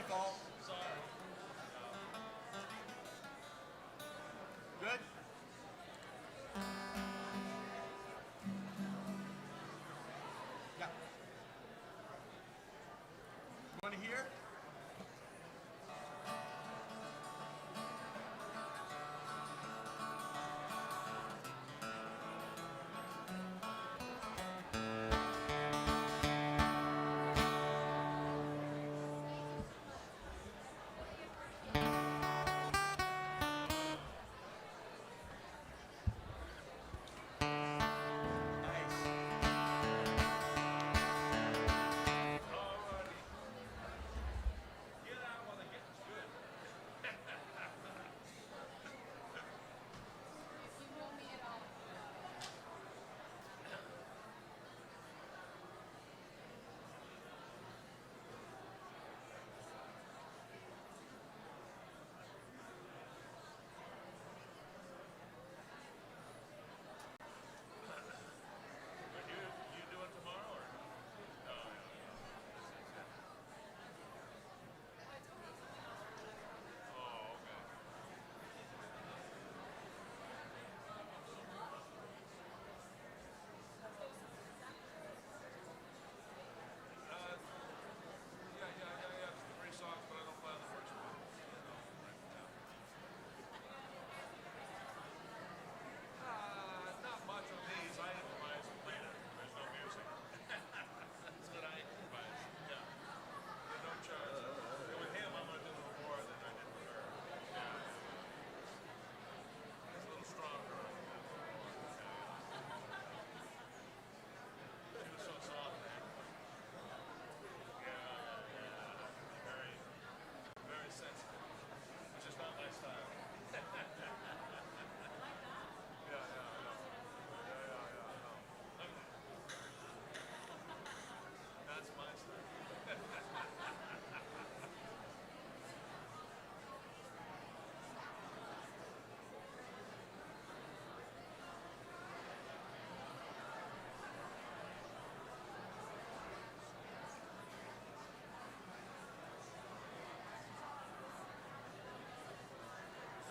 fault. Sorry. Good? Yeah. You want to hear?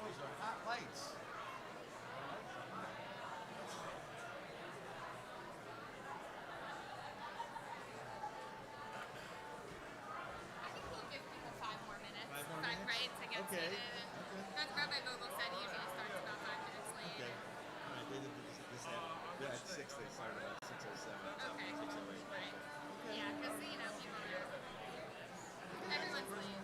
Those are hot lights. I think we'll give people 5 more minutes. 5 more minutes? Right, to get Okay. seated. Okay. That's Rabbi Vogel said he usually starts about 5 minutes late. Okay. All right, they did this at 6, they started at 6:07. Okay. 6:08. Right. Yeah, because, you know, people are... Everyone's late.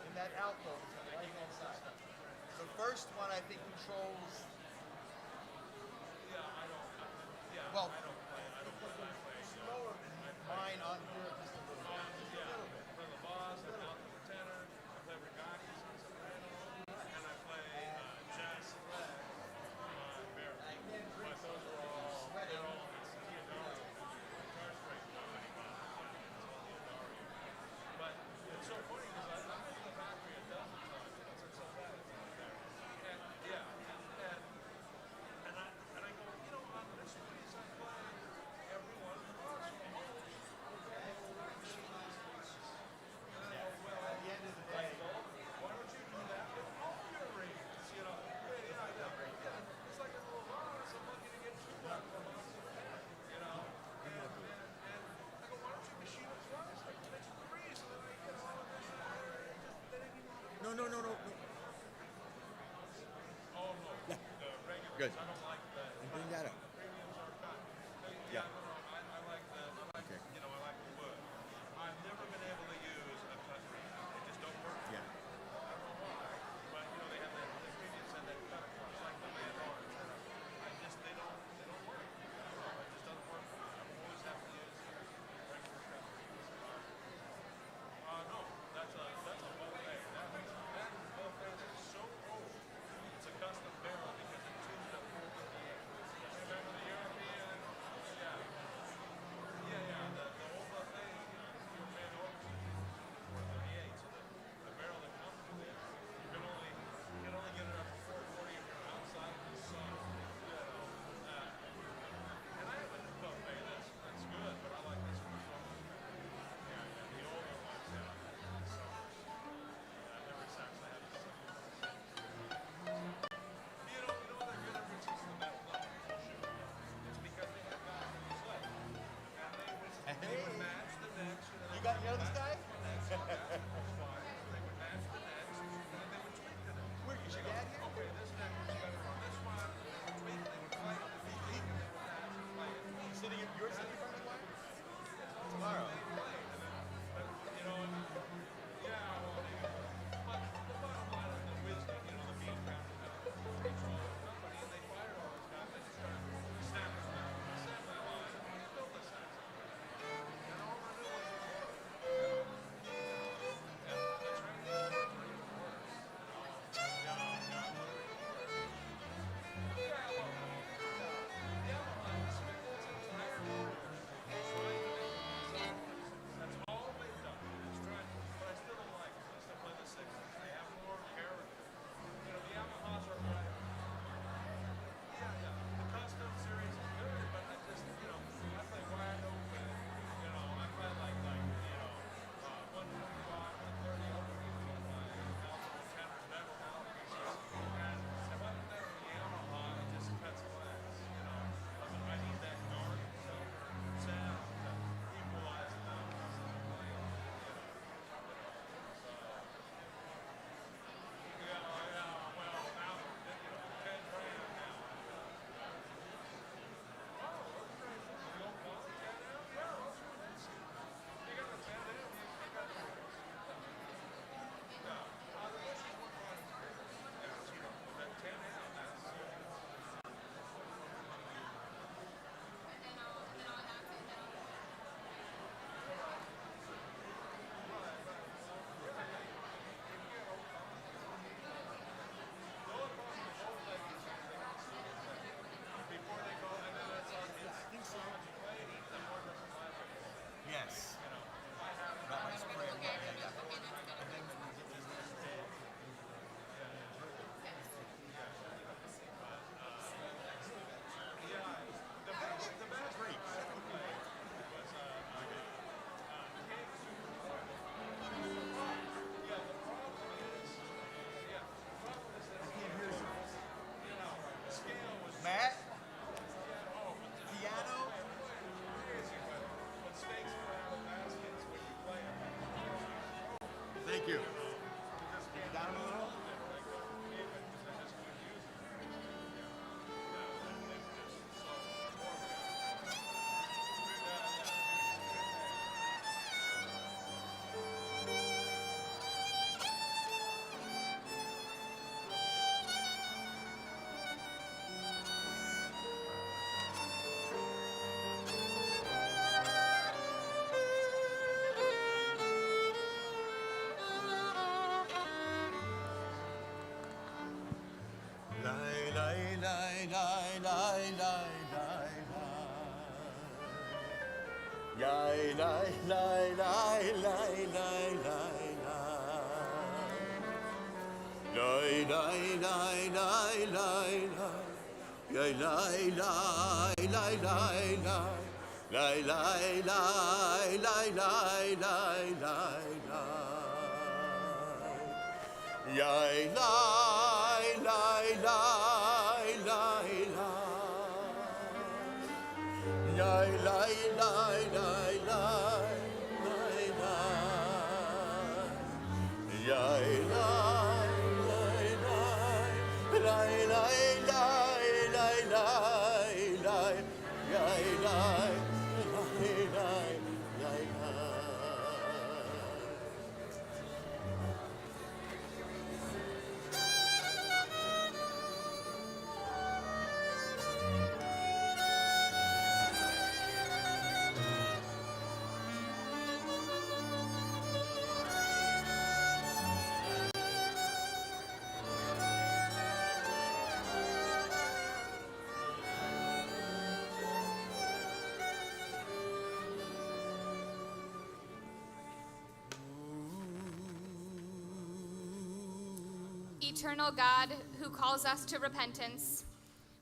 In that alcove on the right-hand side. The first one, I think, controls. Well, lower mine on here just a little bit. For the boss, I'm out to the tenor. I play Regati, and I play jazz select on baritone. But those are all, they're all guitar straight. But it's so funny because I've been to the factory a dozen times. It's so bad. And yeah, and Good. I don't like the And bring that up. premiums are cut. Yeah. No, I like Okay. I like the wood. I've never been able to use a cut premium. They just don't work. Yeah. I don't know why, but they have the premiums and they cut across like the man arms. They don't work. I don't know. It just doesn't work for me. I always have to use regular cut premiums. No, that's a buffet. That buffet is so old. It's a custom barrel because it tuned up 458. Remember the European? Yeah. The old buffet, European order, 438. So the barrel that comes with it, you can only get it up to 440 if you're outside in the sun. And I have a new buffet that's good, but I like this one so much better. The older ones have every sax I have is You know what they're good at, which is the metal bullshit. It's because they have guys in the sled. And they would match the necks. You know this guy? They would match the necks, and then they would tweak the necks. Where, your dad here? Okay, this neck was better on this one. They would tweak, they would play it, and they would match and play it. You're sitting in front of the wire? Tomorrow. Yes. Rabbi's prayer. And then when we get to Matt? Piano? Thank you. Down a little? Eternal God who calls us to repentance,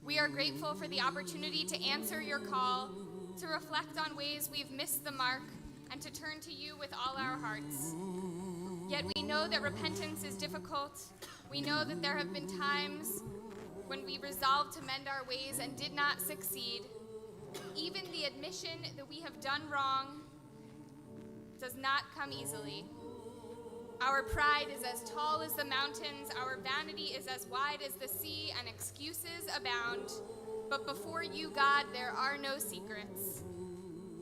we are grateful for the opportunity to answer your call, to reflect on ways we've missed the mark, and to turn to you with all our hearts. Yet we know that repentance is difficult. We know that there have been times when we resolved to mend our ways and did not succeed. Even the admission that we have done wrong does not come easily. Our pride is as tall as the mountains, our vanity is as wide as the sea, and excuses abound. But before you, God, there are no secrets.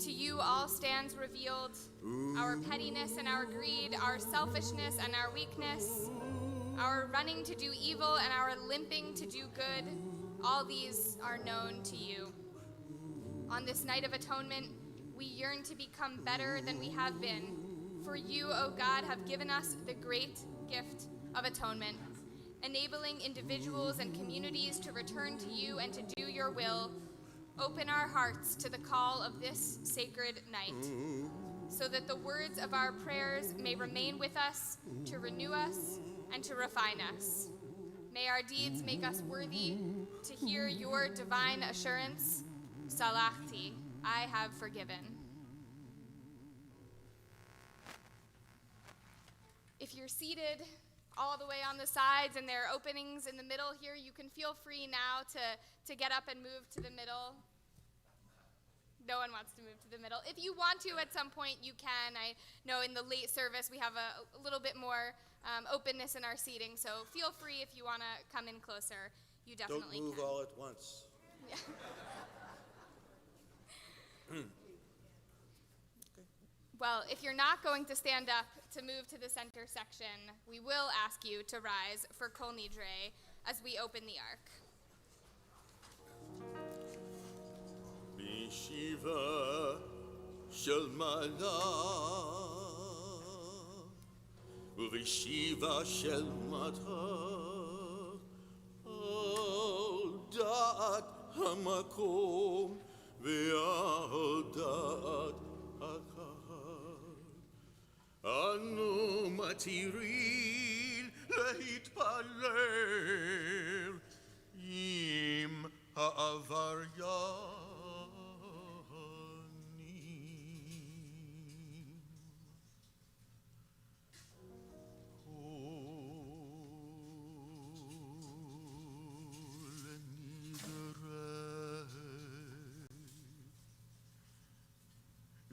To you all stands revealed our pettiness and our greed, our selfishness and our weakness, our running to do evil and our limping to do good. All these are known to you. On this night of atonement, we yearn to become better than we have been. For you, O God, have given us the great gift of atonement, enabling individuals and communities to return to you and to do your will. Open our hearts to the call of this sacred night, so that the words of our prayers may remain with us, to renew us and to refine us. May our deeds make us worthy to hear your divine assurance, Salachti, I have forgiven. If you're seated all the way on the sides and there are openings in the middle here, you can feel free now to get up and move to the middle. No one wants to move to the middle. If you want to at some point, you can. I know in the late service we have a little bit more openness in our seating, so feel free if you want to come in closer. You definitely can. Don't move all at once. Yeah. Well, if you're not going to stand up to move to the center section, we will ask you to rise for Kol Nidre as we open the ark. בישיבה של מעלה ובישיבה של מטה על דעת המקום ועל דעת הקהל אנו מתירים להתפלל עם העבריין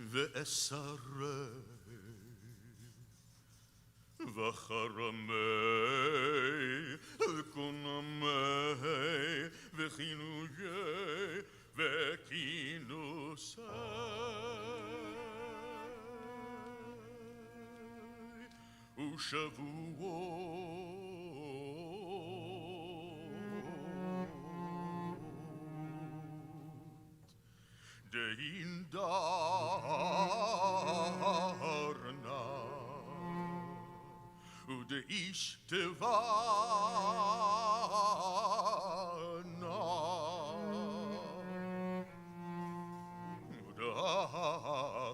ואסרה וחרמי וקונמי וכינויי וכינוסי ושבועות דין דרנה ודאיש תבנה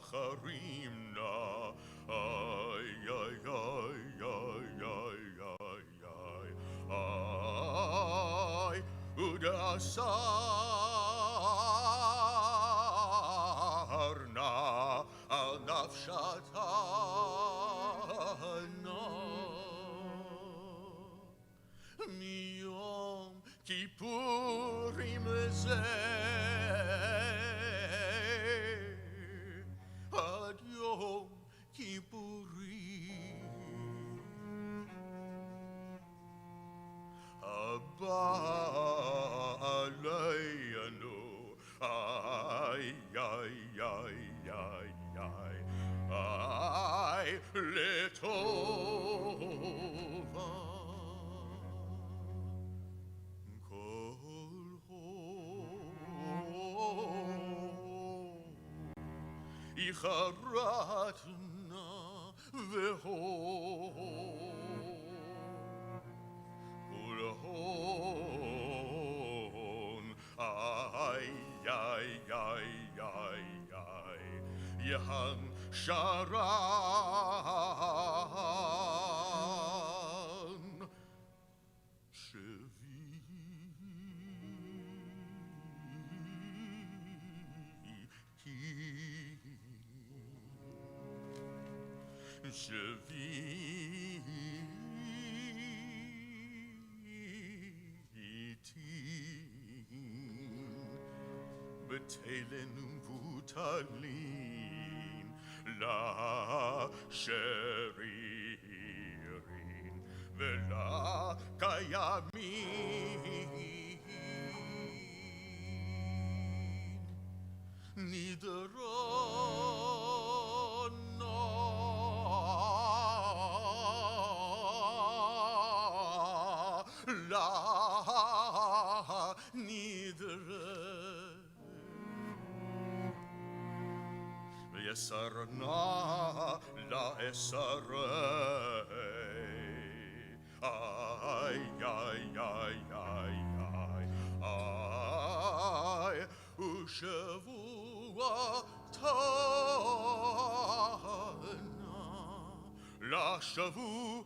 ודאחרים נא איי איי איי איי איי איי איי ודאסרנה על נפשתנה מיום כיפורים לזה עד יום כיפורים הבא עלינו איי איי איי איי איי איי לטובה כל הון יכרתנה והון כל הון איי איי איי איי איי יהן שרן בתלן ומבוטלין לשרירין ולקיימים Sarna la esarei ay ay ay ay ay ay ushavua tana la shavu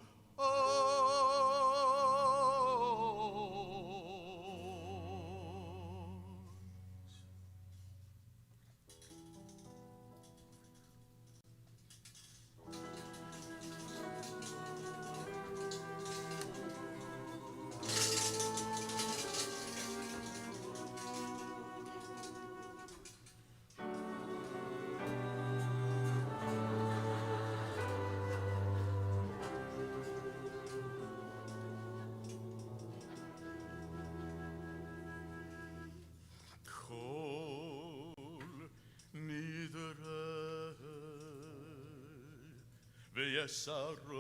ויסרי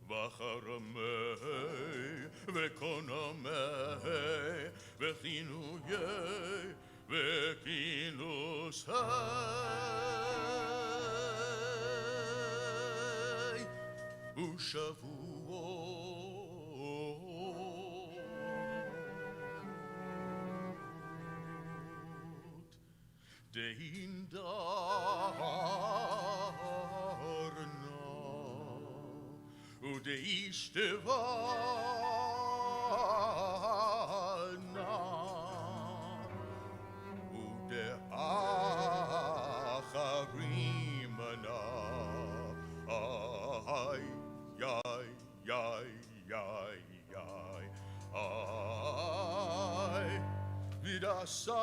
וחרמי וקונמי וכינויי וכינוסי ושבועות ודאישתבנה ודאחרימנה איי איי איי איי איי איי ודסרנה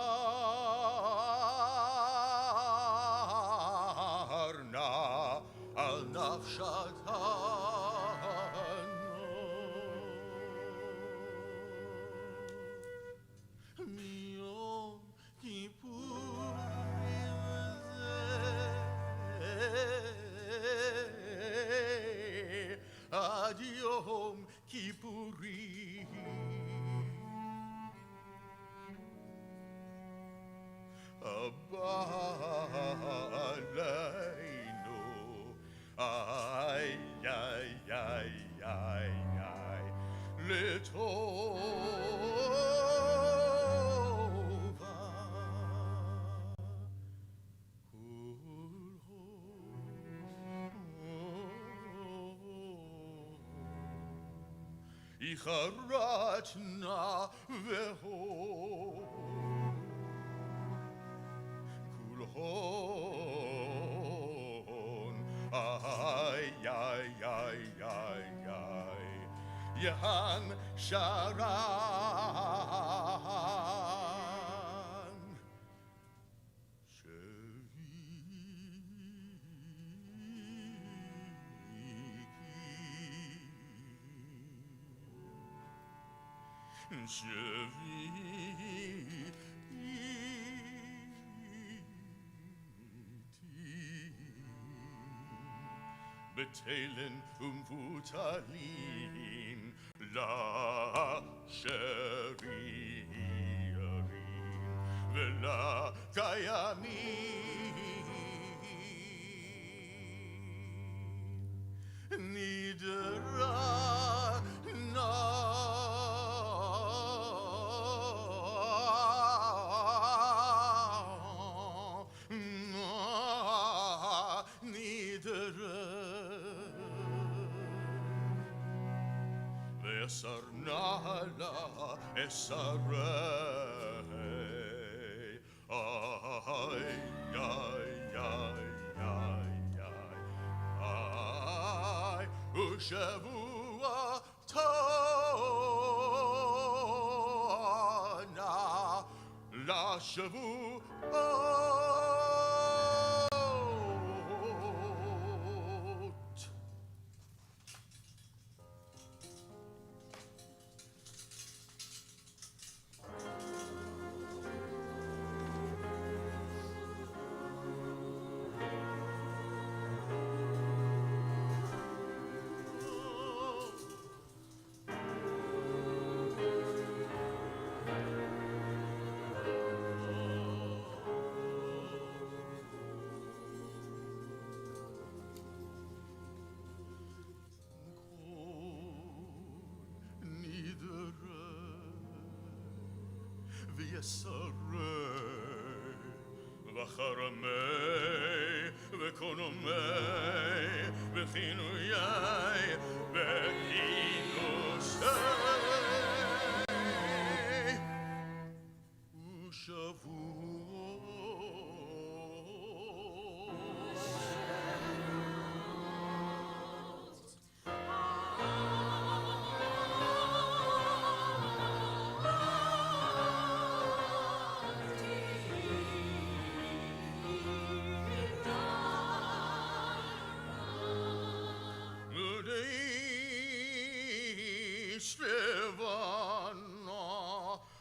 על נפשתה עד יום כיפורים הבא עלינו איי איי איי איי איי לטובה יחרצנה והוא כולהון איי איי איי איי איי יהן שרן בתלן ומבוטלין לשרירים ולקיימים נדרה Sarna la esarei ay ay ay ay Shavuotana, la Shavuot. Nidre, v'yasarei, v'charamei, v'konomei, v'chinuyai, v'chinusei, Shvevana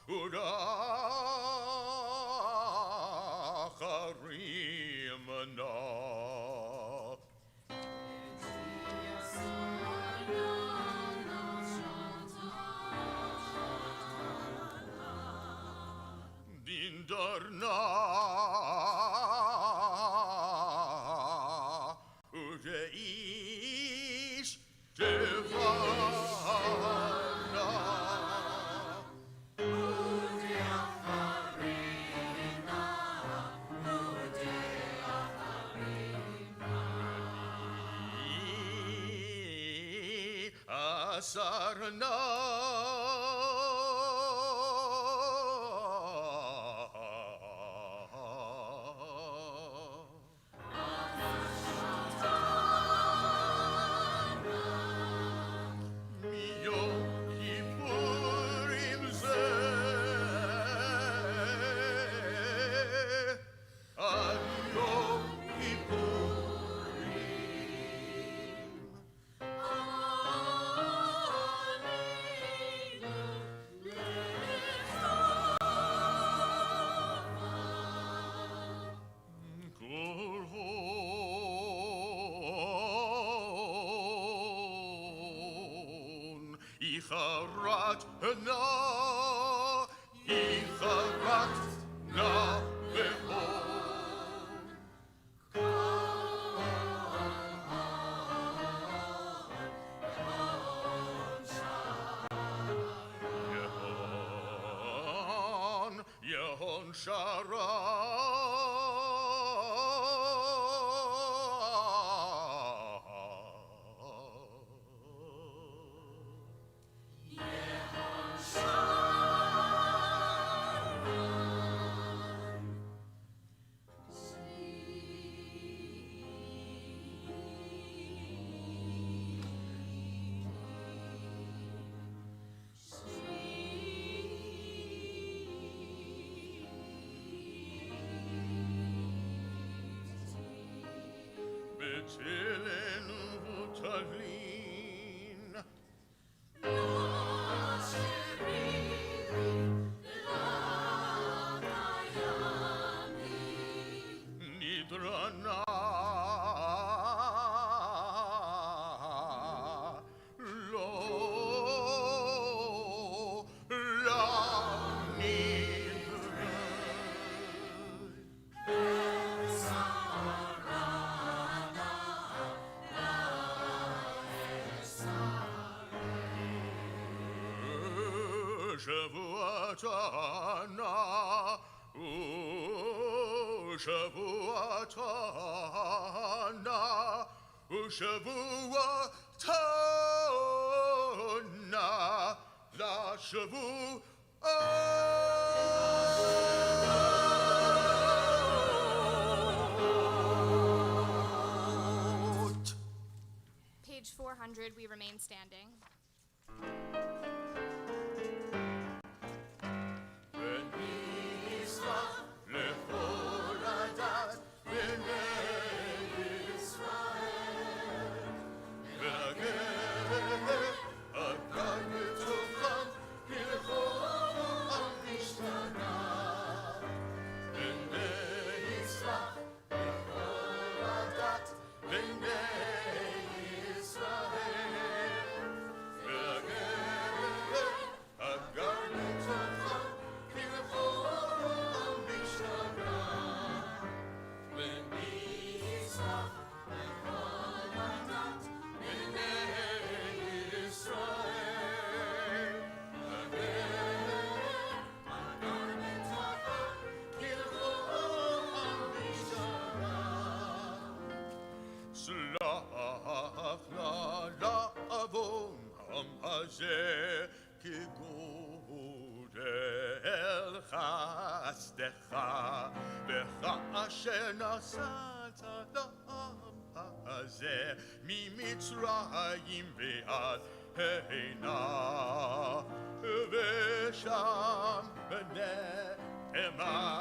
Udacharimana Dindarna Udaish Devana Asarna Mio Kippurim Zeh Ad Yom Golkow Icharat na Yehon Betilin Vutalin Nidrana Lo La Nidre Shavuotana, Shavuotana, Shavuotana, la Shavuot. Page 400. 400, we remain standing. שנסעת לעם הזה ממצרים ועד הנה ושם נאמר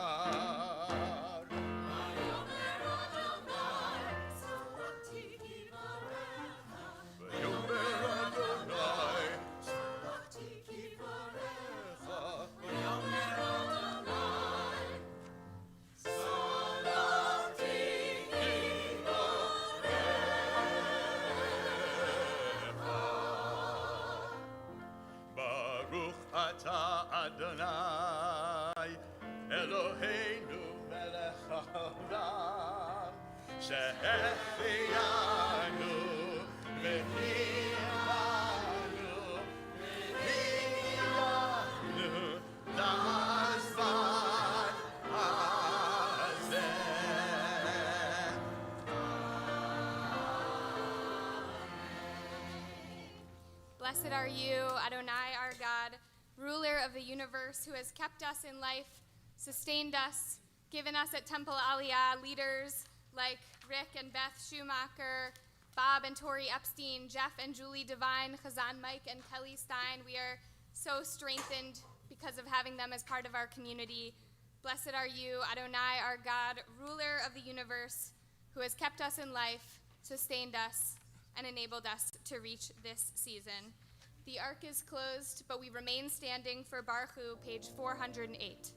אדוני אלוהינו מלך העולם שהחיינו והגיענו לזמן הזה. Blessed are you, Adonai, our God, ruler of the universe, who has kept us in life, sustained us, given us at Temple Aliyah leaders like Rick and Beth Schumacher, Bob and Tori Epstein, Jeff and Julie Devine, Hazzan, Mike and Kelly Stein. We are so strengthened because of having them as part of our community. Blessed are you, Adonai, our God, ruler of the universe, who has kept us in life, sustained us, and enabled us to reach this season. The ark is closed, but we remain standing for Baruch, page 408.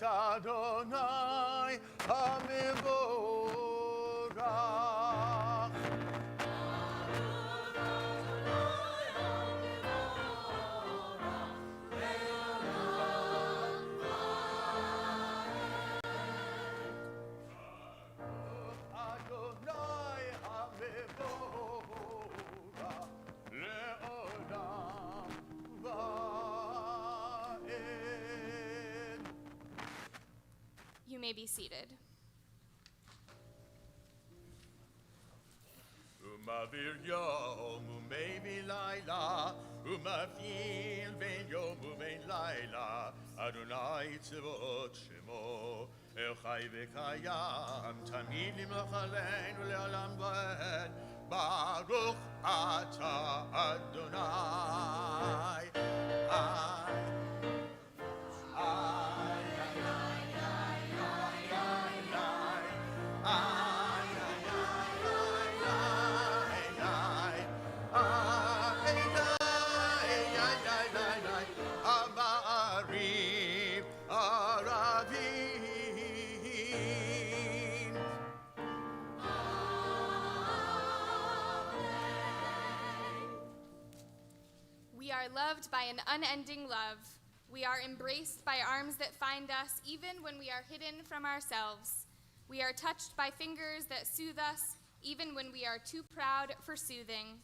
Adonai המבורך. אדוני המבורך לעולם ועד. You may be seated. ומעביר יום ומביא לילה ומבדיל בין יום ובין לילה אדוני צבאות שמו אל חי וקיים תמיד למלוך עלינו לעולם ועד ברוך אתה אדוני We are loved by an unending love. We are embraced by arms that find us even when we are hidden from ourselves. We are touched by fingers that soothe us even when we are too proud for soothing.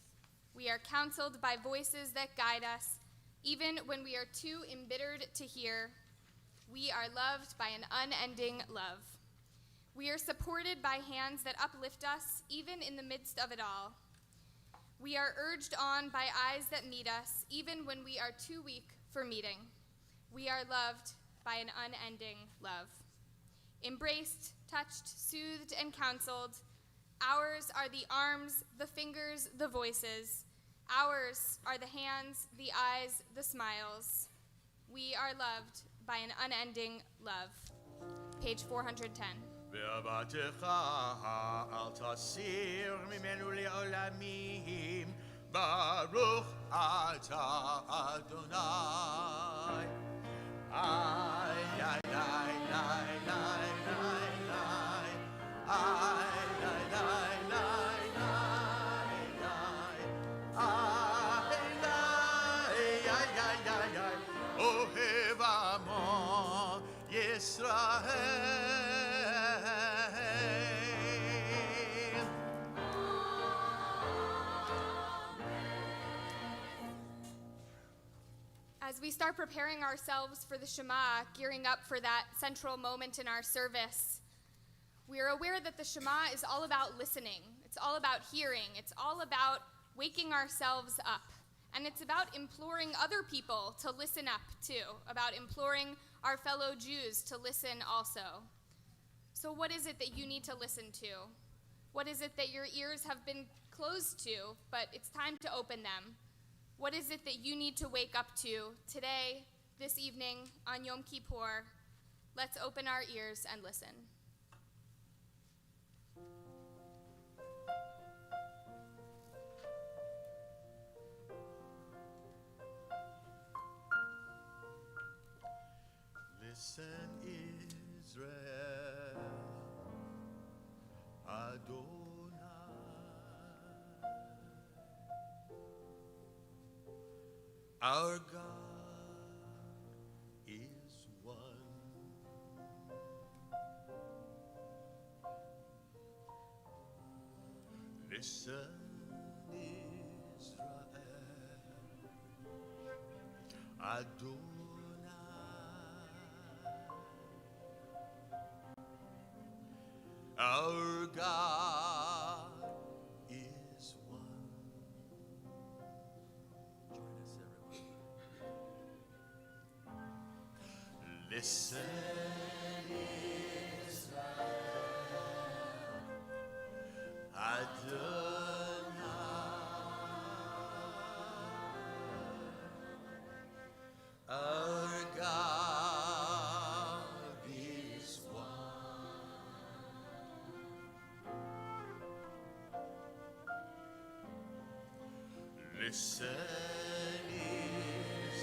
We are counseled by voices that guide us, even when we are too embittered to hear. We are loved by an unending love. We are supported by hands that uplift us, even in the midst of it all. We are urged on by eyes that meet us, even when we are too weak for meeting. We are loved by an unending love. Embraced, touched, soothed, and counseled, ours are the arms, the fingers, the voices. Ours are the hands, the eyes, the smiles. We are loved by an unending love. Page 410. ואהבתך אל תסיר ממנו לעולמים, ברוך אתה אדוני. איי, איי, איי, איי, איי, איי, איי, איי, איי, אוהב עמו ישראל. As we start preparing ourselves for the Shema, gearing up for that central moment in our service, we are aware that the Shema is all about listening. It's all about hearing. It's all about waking ourselves up. And it's about imploring other people to listen up too, about imploring our fellow Jews to listen also. So what is it that you need to listen to? What is it that your ears have been closed to, but it's time to open them? What is it that you need to wake up to today, this evening, on Yom Kippur? Let's open our ears and listen. Listen, Israel, Adonai. Our God is one. Listen, Israel, Adonai. Our God is one. Join us, everyone. Listen, Israel, Adonai. Our God is one. Listen,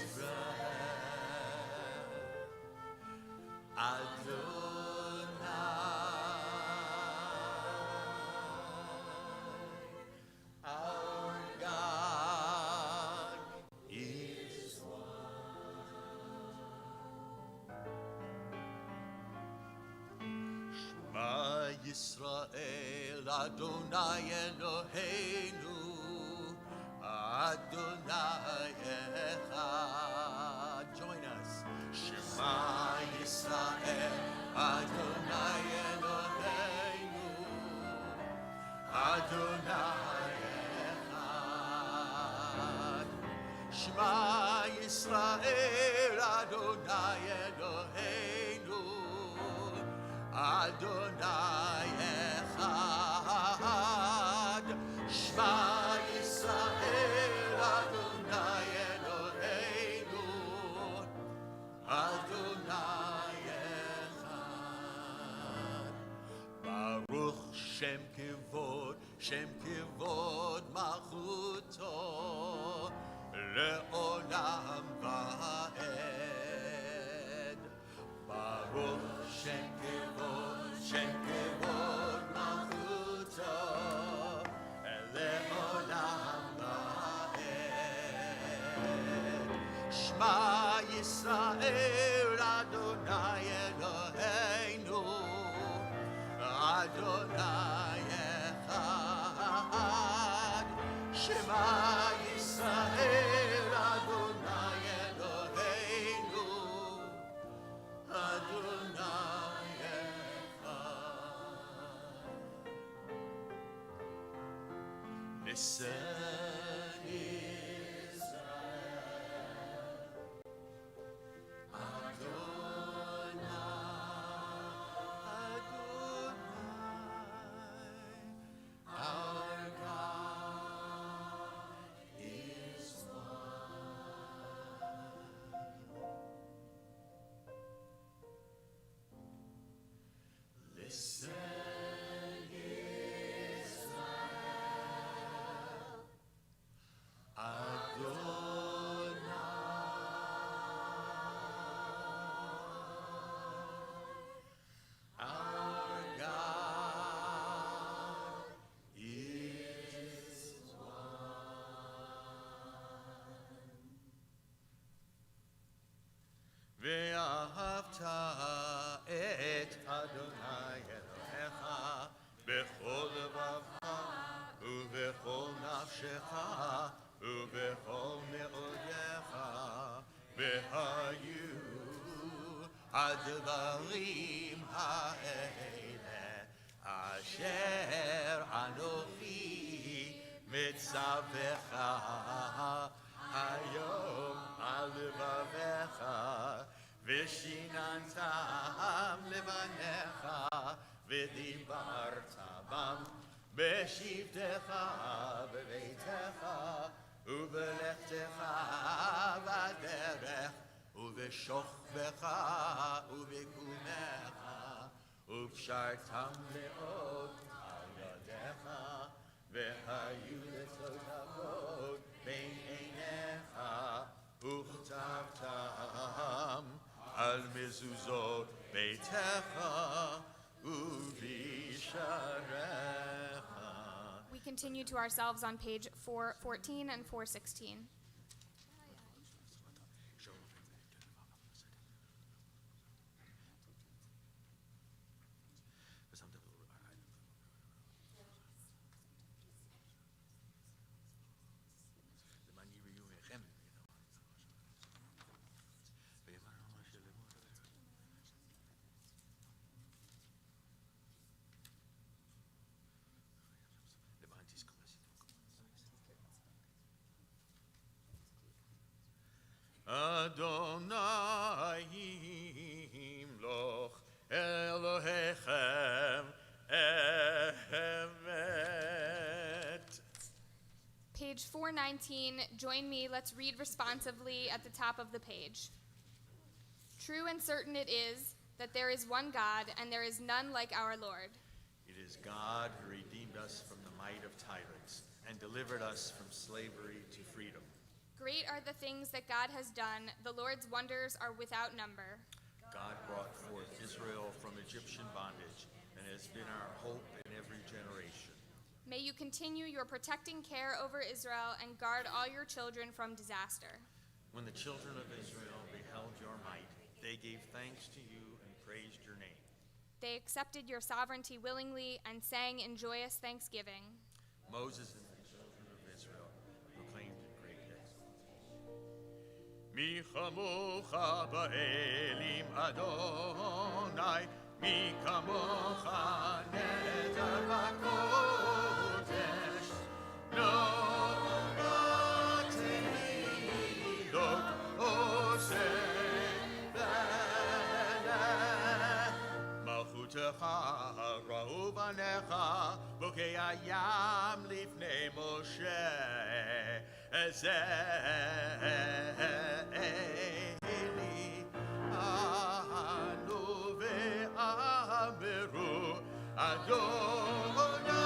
Israel, Adonai. Our God is one. Shema Yisrael, Adonai Eloheinu, Adonai Echad. Join us. Shema Yisrael, Adonai Eloheinu, Adonai Echad. Shema Yisrael, Adonai Eloheinu, Adonai Echad. Shema Yisrael, Adonai Eloheinu, Adonai Echad. Baruch Shem Kivod Malchuto, Le'olam Va'ed. Baruch Shem Kivod Malchuto, Le'olam Va'ed. Shema Yisrael, Adonai Eloheinu, Adonai Echad. Shema Listen, ואהבת את אדוני אלוהיך בכל לבבך ובכל נפשך ובכל מאודך, והיו הדברים האלה אשר אנוכי מצווך היום על לבביך, ושיננתם לבניך, ודיברת בם בשבתך בביתך, ובלכתך בדרך, ובשוכבך ובקומך, ופשרתם מאוד על ידיך, והיו לתותבות בין עיניך, וכתבתם על מזוזות ביתך ובשעריך. We continue to ourselves on page 414 and 416. Adonai Himloch Elohechem Emet. Page 419, join me, let's read responsively at the top of the page. True and certain it is that there is one God, and there is none like our Lord. It is God who redeemed us from the might of tyrants and delivered us from slavery to freedom. Great are the things that God has done. The Lord's wonders are without number. God brought forth Israel from Egyptian bondage and has been our hope in every generation. May you continue your protecting care over Israel and guard all your children from disaster. When the children of Israel beheld your might, they gave thanks to you and praised your name. They accepted your sovereignty willingly and sang in joyous thanksgiving. Moses and the children of Israel proclaimed in great hits. Mi chamocha ba'elim Adonai, mi kamocha neder b'kodesh, no ratei lot oseh beleh. Malchutecha ra'u banecha, bokei hayam lifnei Moshe. Eli anu ve'ameru Adonai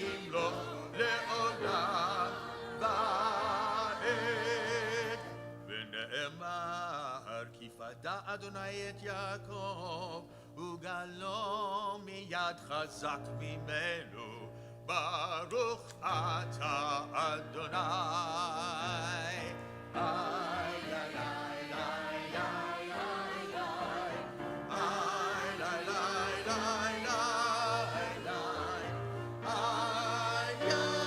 yimloch le'olam va'ed. V'ne'emar ki fada Adonai et Yaakov ugalo miyad chazak mimenu. Baruch Ata Adonai. Ay, ay, ay, ay, ay, ay, ay. Ay, ay, ay, ay, ay, ay. Ay, ay,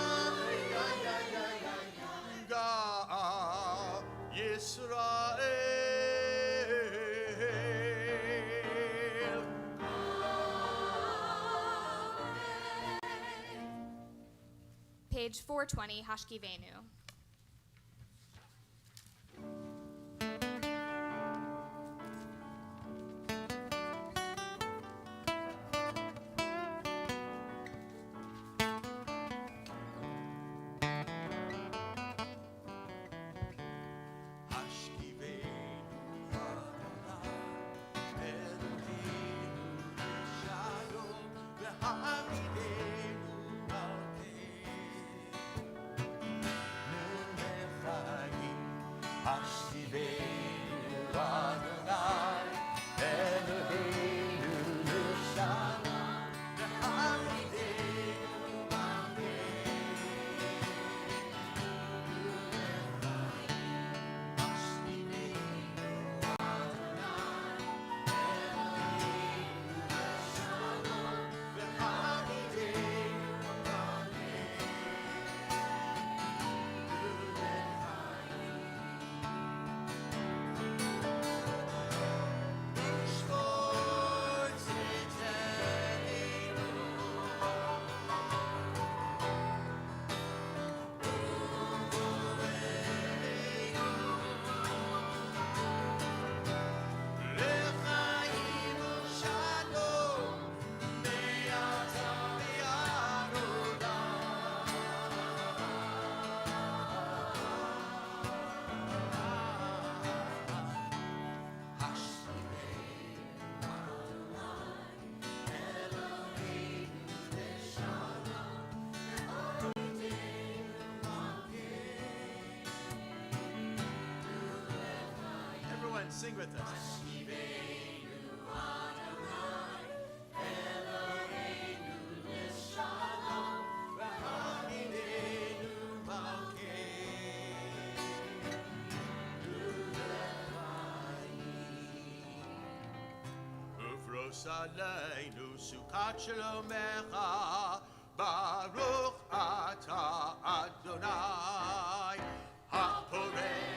ay, ay, ay, ay. Ga Yisrael. page 420, Hashkivenu. Sing with us. Ufros aleinu sukat shalomecha, Baruch ata Adonai, haporei.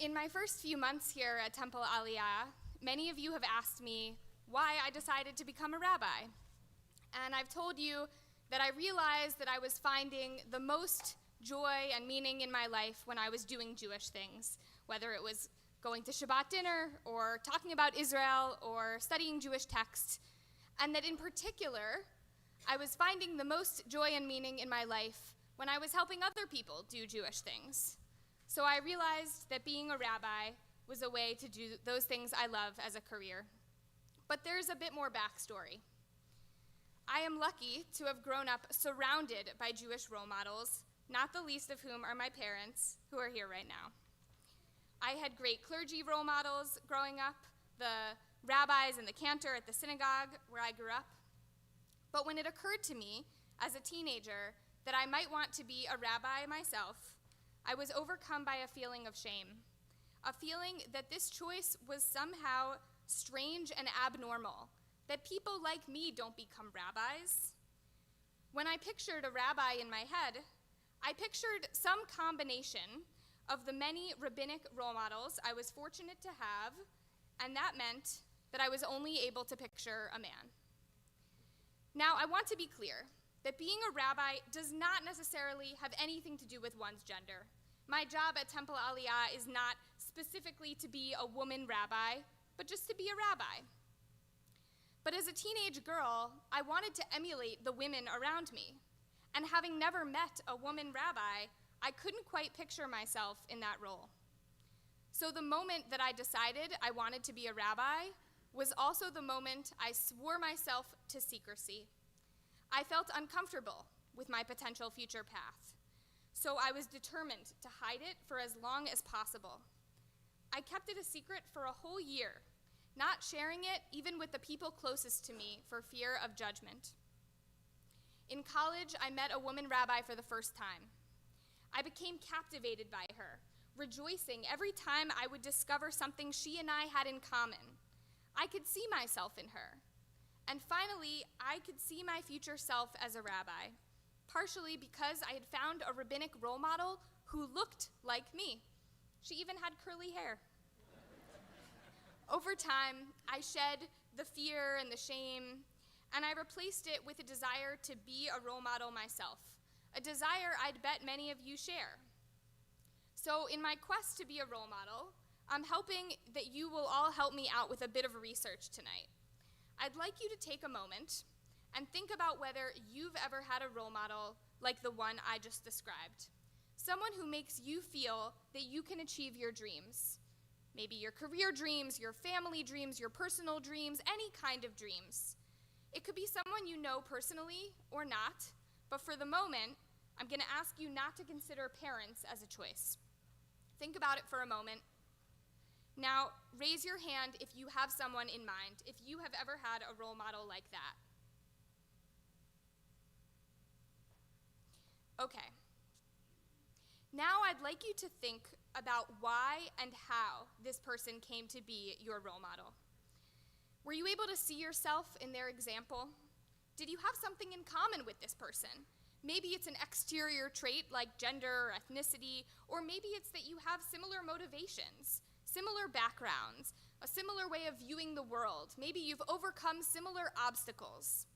In my first few months here at Temple Aliyah, many of you have asked me why I decided to become a rabbi. And I've told you that I realized that I was finding the most joy and meaning in my life when I was doing Jewish things, whether it was going to Shabbat dinner or talking about Israel or studying Jewish texts, and that in particular, I was finding the most joy and meaning in my life when I was helping other people do Jewish things. So I realized that being a rabbi was a way to do those things I love as a career. But there's a bit more backstory. I am lucky to have grown up surrounded by Jewish role models, not the least of whom are my parents, who are here right now. I had great clergy role models growing up, the rabbis and the cantor at the synagogue where I grew up. But when it occurred to me as a teenager that I might want to be a rabbi myself, I was overcome by a feeling of shame, a feeling that this choice was somehow strange and abnormal, that people like me don't become rabbis. When I pictured a rabbi in my head, I pictured some combination of the many rabbinic role models I was fortunate to have, and that meant that I was only able to picture a man. Now, I want to be clear that being a rabbi does not necessarily have anything to do with one's gender. My job at Temple Aliyah is not specifically to be a woman rabbi, but just to be a rabbi. But as a teenage girl, I wanted to emulate the women around me. And having never met a woman rabbi, I couldn't quite picture myself in that role. So the moment that I decided I wanted to be a rabbi was also the moment I swore myself to secrecy. I felt uncomfortable with my potential future path, so I was determined to hide it for as long as possible. I kept it a secret for a whole year, not sharing it even with the people closest to me for fear of judgment. In college, I met a woman rabbi for the first time. I became captivated by her, rejoicing every time I would discover something she and I had in common. I could see myself in her. And finally, I could see my future self as a rabbi, partially because I had found a rabbinic role model who looked like me. She even had curly hair. Over time, I shed the fear and the shame, and I replaced it with a desire to be a role model myself, a desire I'd bet many of you share. So in my quest to be a role model, I'm hoping that you will all help me out with a bit of research tonight. I'd like you to take a moment and think about whether you've ever had a role model like the one I just described. Someone who makes you feel that you can achieve your dreams. Maybe your career dreams, your family dreams, your personal dreams, any kind of dreams. It could be someone you know personally or not, but for the moment, I'm going to ask you not to consider parents as a choice. Think about it for a moment. Now, raise your hand if you have someone in mind, if you have ever had a role model like that. Okay. Now I'd like you to think about why and how this person came to be your role model. Were you able to see yourself in their example? Did you have something in common with this person? Maybe it's an exterior trait like gender or ethnicity, or maybe it's that you have similar motivations, similar backgrounds, a similar way of viewing the world. Maybe you've overcome similar obstacles.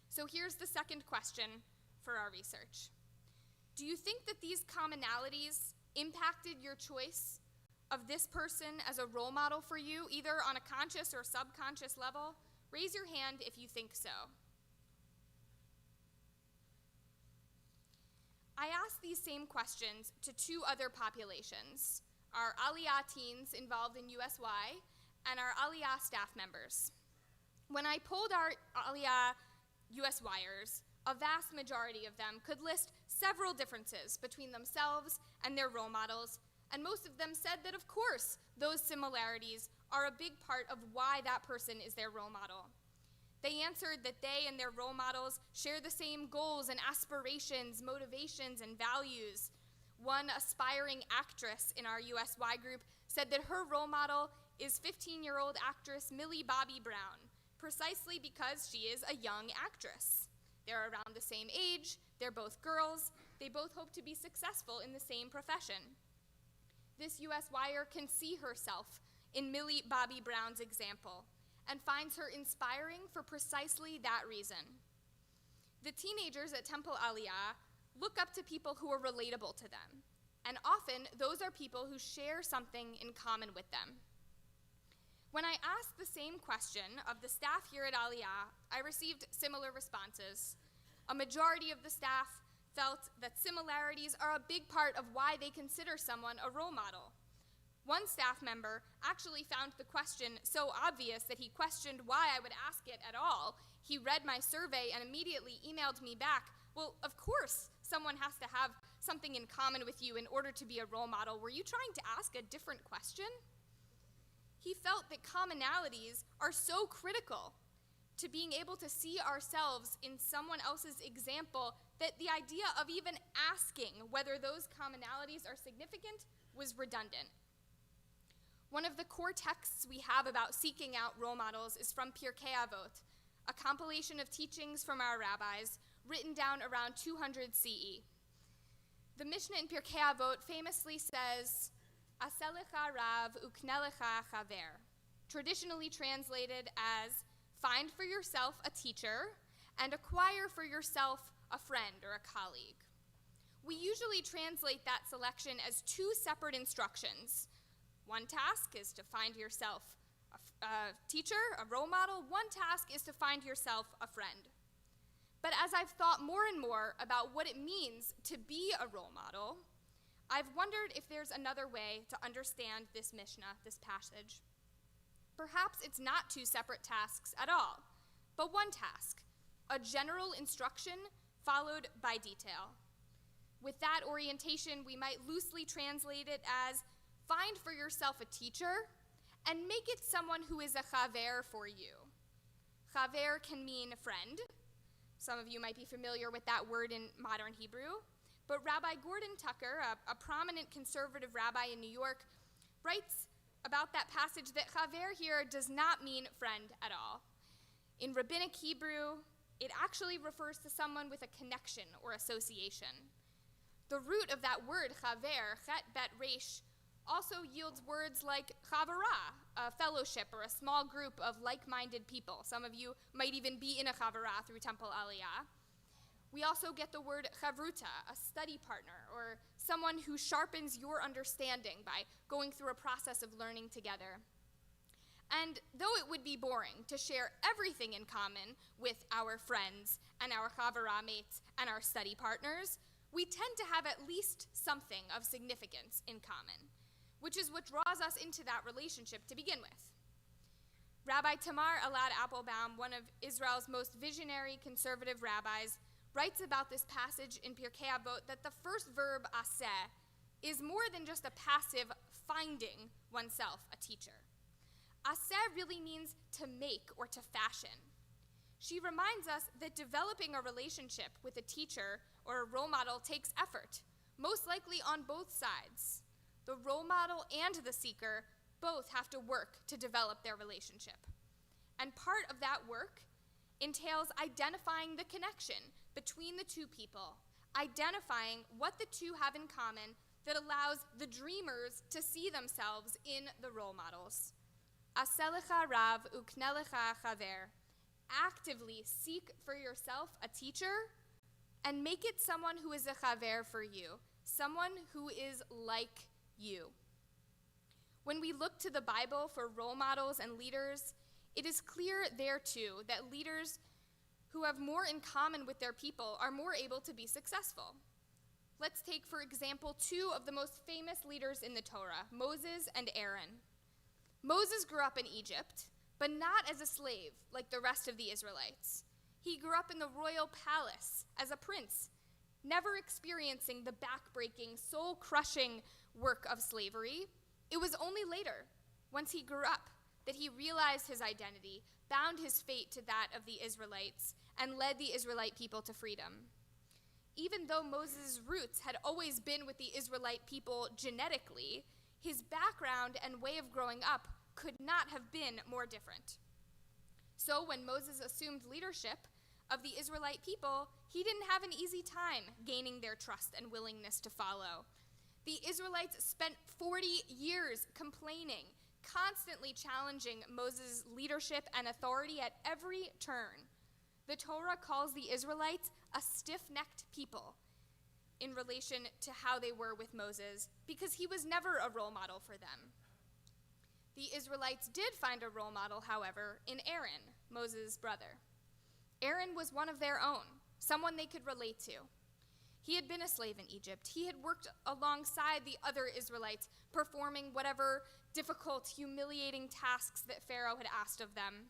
So here's the second question for our research. Do you think that these commonalities impacted your choice of this person as a role model for you, either on a conscious or subconscious level? Raise your hand if you think so. I asked these same questions to two other populations, our Aliyah teens involved in USY and our Aliyah staff members. When I polled our Aliyah USYers, a vast majority of them could list several differences between themselves and their role models, and most of them said that, of course, those similarities are a big part of why that person is their role model. They answered that they and their role models share the same goals and aspirations, motivations, and values. One aspiring actress in our USY group said that her role model is 15-year-old actress Millie Bobby Brown, precisely because she is a young actress. They're around the same age, they're both girls, they both hope to be successful in the same profession. This USYer can see herself in Millie Bobby Brown's example and finds her inspiring for precisely that reason. The teenagers at Temple Aliyah look up to people who are relatable to them, and often those are people who share something in common with them. When I asked the same question of the staff here at Aliyah, I received similar responses. A majority of the staff felt that similarities are a big part of why they consider someone a role model. One staff member actually found the question so obvious that he questioned why I would ask it at all. He read my survey and immediately emailed me back, "Well, of course, someone has to have something in common with you in order to be a role model. Were you trying to ask a different question?" He felt that commonalities are so critical to being able to see ourselves in someone else's example that the idea of even asking whether those commonalities are significant was redundant. One of the core texts we have about seeking out role models is from Pirkei Avot, a compilation of teachings from our rabbis written down around 200 CE. The Mishnah in Pirkei Avot famously says, "Aseh lecha rav ukne lecha chaver," traditionally translated as, "Find for yourself a teacher and acquire for yourself a friend or a colleague." We usually translate that selection as two separate instructions. One task is to find yourself a teacher, a role model. One task is to find yourself a friend. But as I've thought more and more about what it means to be a role model, I've wondered if there's another way to understand this Mishnah, this passage. Perhaps it's not two separate tasks at all, but one task, a general instruction followed by detail. With that orientation, we might loosely translate it as find for yourself a teacher and make it someone who is a chaver for you. Chaver can mean friend. Some of you might be familiar with that word in modern Hebrew, but Rabbi Gordon Tucker, a prominent conservative rabbi in New York, writes about that passage that chaver here does not mean friend at all. In rabbinic Hebrew, it actually refers to someone with a connection or association. The root of that word, chaver, chet bet resh, also yields words like chavara, a fellowship or a small group of like-minded people. Some of you might even be in a chavara through Temple Aliyah. We also get the word chavruta, a study partner, or someone who sharpens your understanding by going through a process of learning together. And though it would be boring to share everything in common with our friends and our chavara mates and our study partners, we tend to have at least something of significance in common, which is what draws us into that relationship to begin with. Rabbi Tamar Elad Applebaum, one of Israel's most visionary conservative rabbis, writes about this passage in Pirkei Avot that the first verb aseh is more than just a passive finding oneself a teacher. Aseh really means to make or to fashion. She reminds us that developing a relationship with a teacher or a role model takes effort, most likely on both sides. The role model and the seeker both have to work to develop their relationship. And part of that work entails identifying the connection between the two people, identifying what the two have in common that allows the dreamers to see themselves in the role models. Aselecha rav uknelecha chaver. Actively seek for yourself a teacher and make it someone who is a chaver for you, someone who is like you. When we look to the Bible for role models and leaders, it is clear there too that leaders who have more in common with their people are more able to be successful. Let's take, for example, two of the most famous leaders in the Torah, Moses and Aaron. Moses grew up in Egypt, but not as a slave like the rest of the Israelites. He grew up in the royal palace as a prince, never experiencing the back-breaking, soul-crushing work of slavery. It was only later, once he grew up, that he realized his identity, bound his fate to that of the Israelites, and led the Israelite people to freedom. Even though Moses' roots had always been with the Israelite people genetically, his background and way of growing up could not have been more different. So when Moses assumed leadership of the Israelite people, he didn't have an easy time gaining their trust and willingness to follow. The Israelites spent 40 years complaining, constantly challenging Moses' leadership and authority at every turn. The Torah calls the Israelites a stiff-necked people in relation to how they were with Moses, because he was never a role model for them. The Israelites did find a role model, however, in Aaron, Moses' brother. Aaron was one of their own, someone they could relate to. He had been a slave in Egypt. He had worked alongside the other Israelites, performing whatever difficult, humiliating tasks that Pharaoh had asked of them.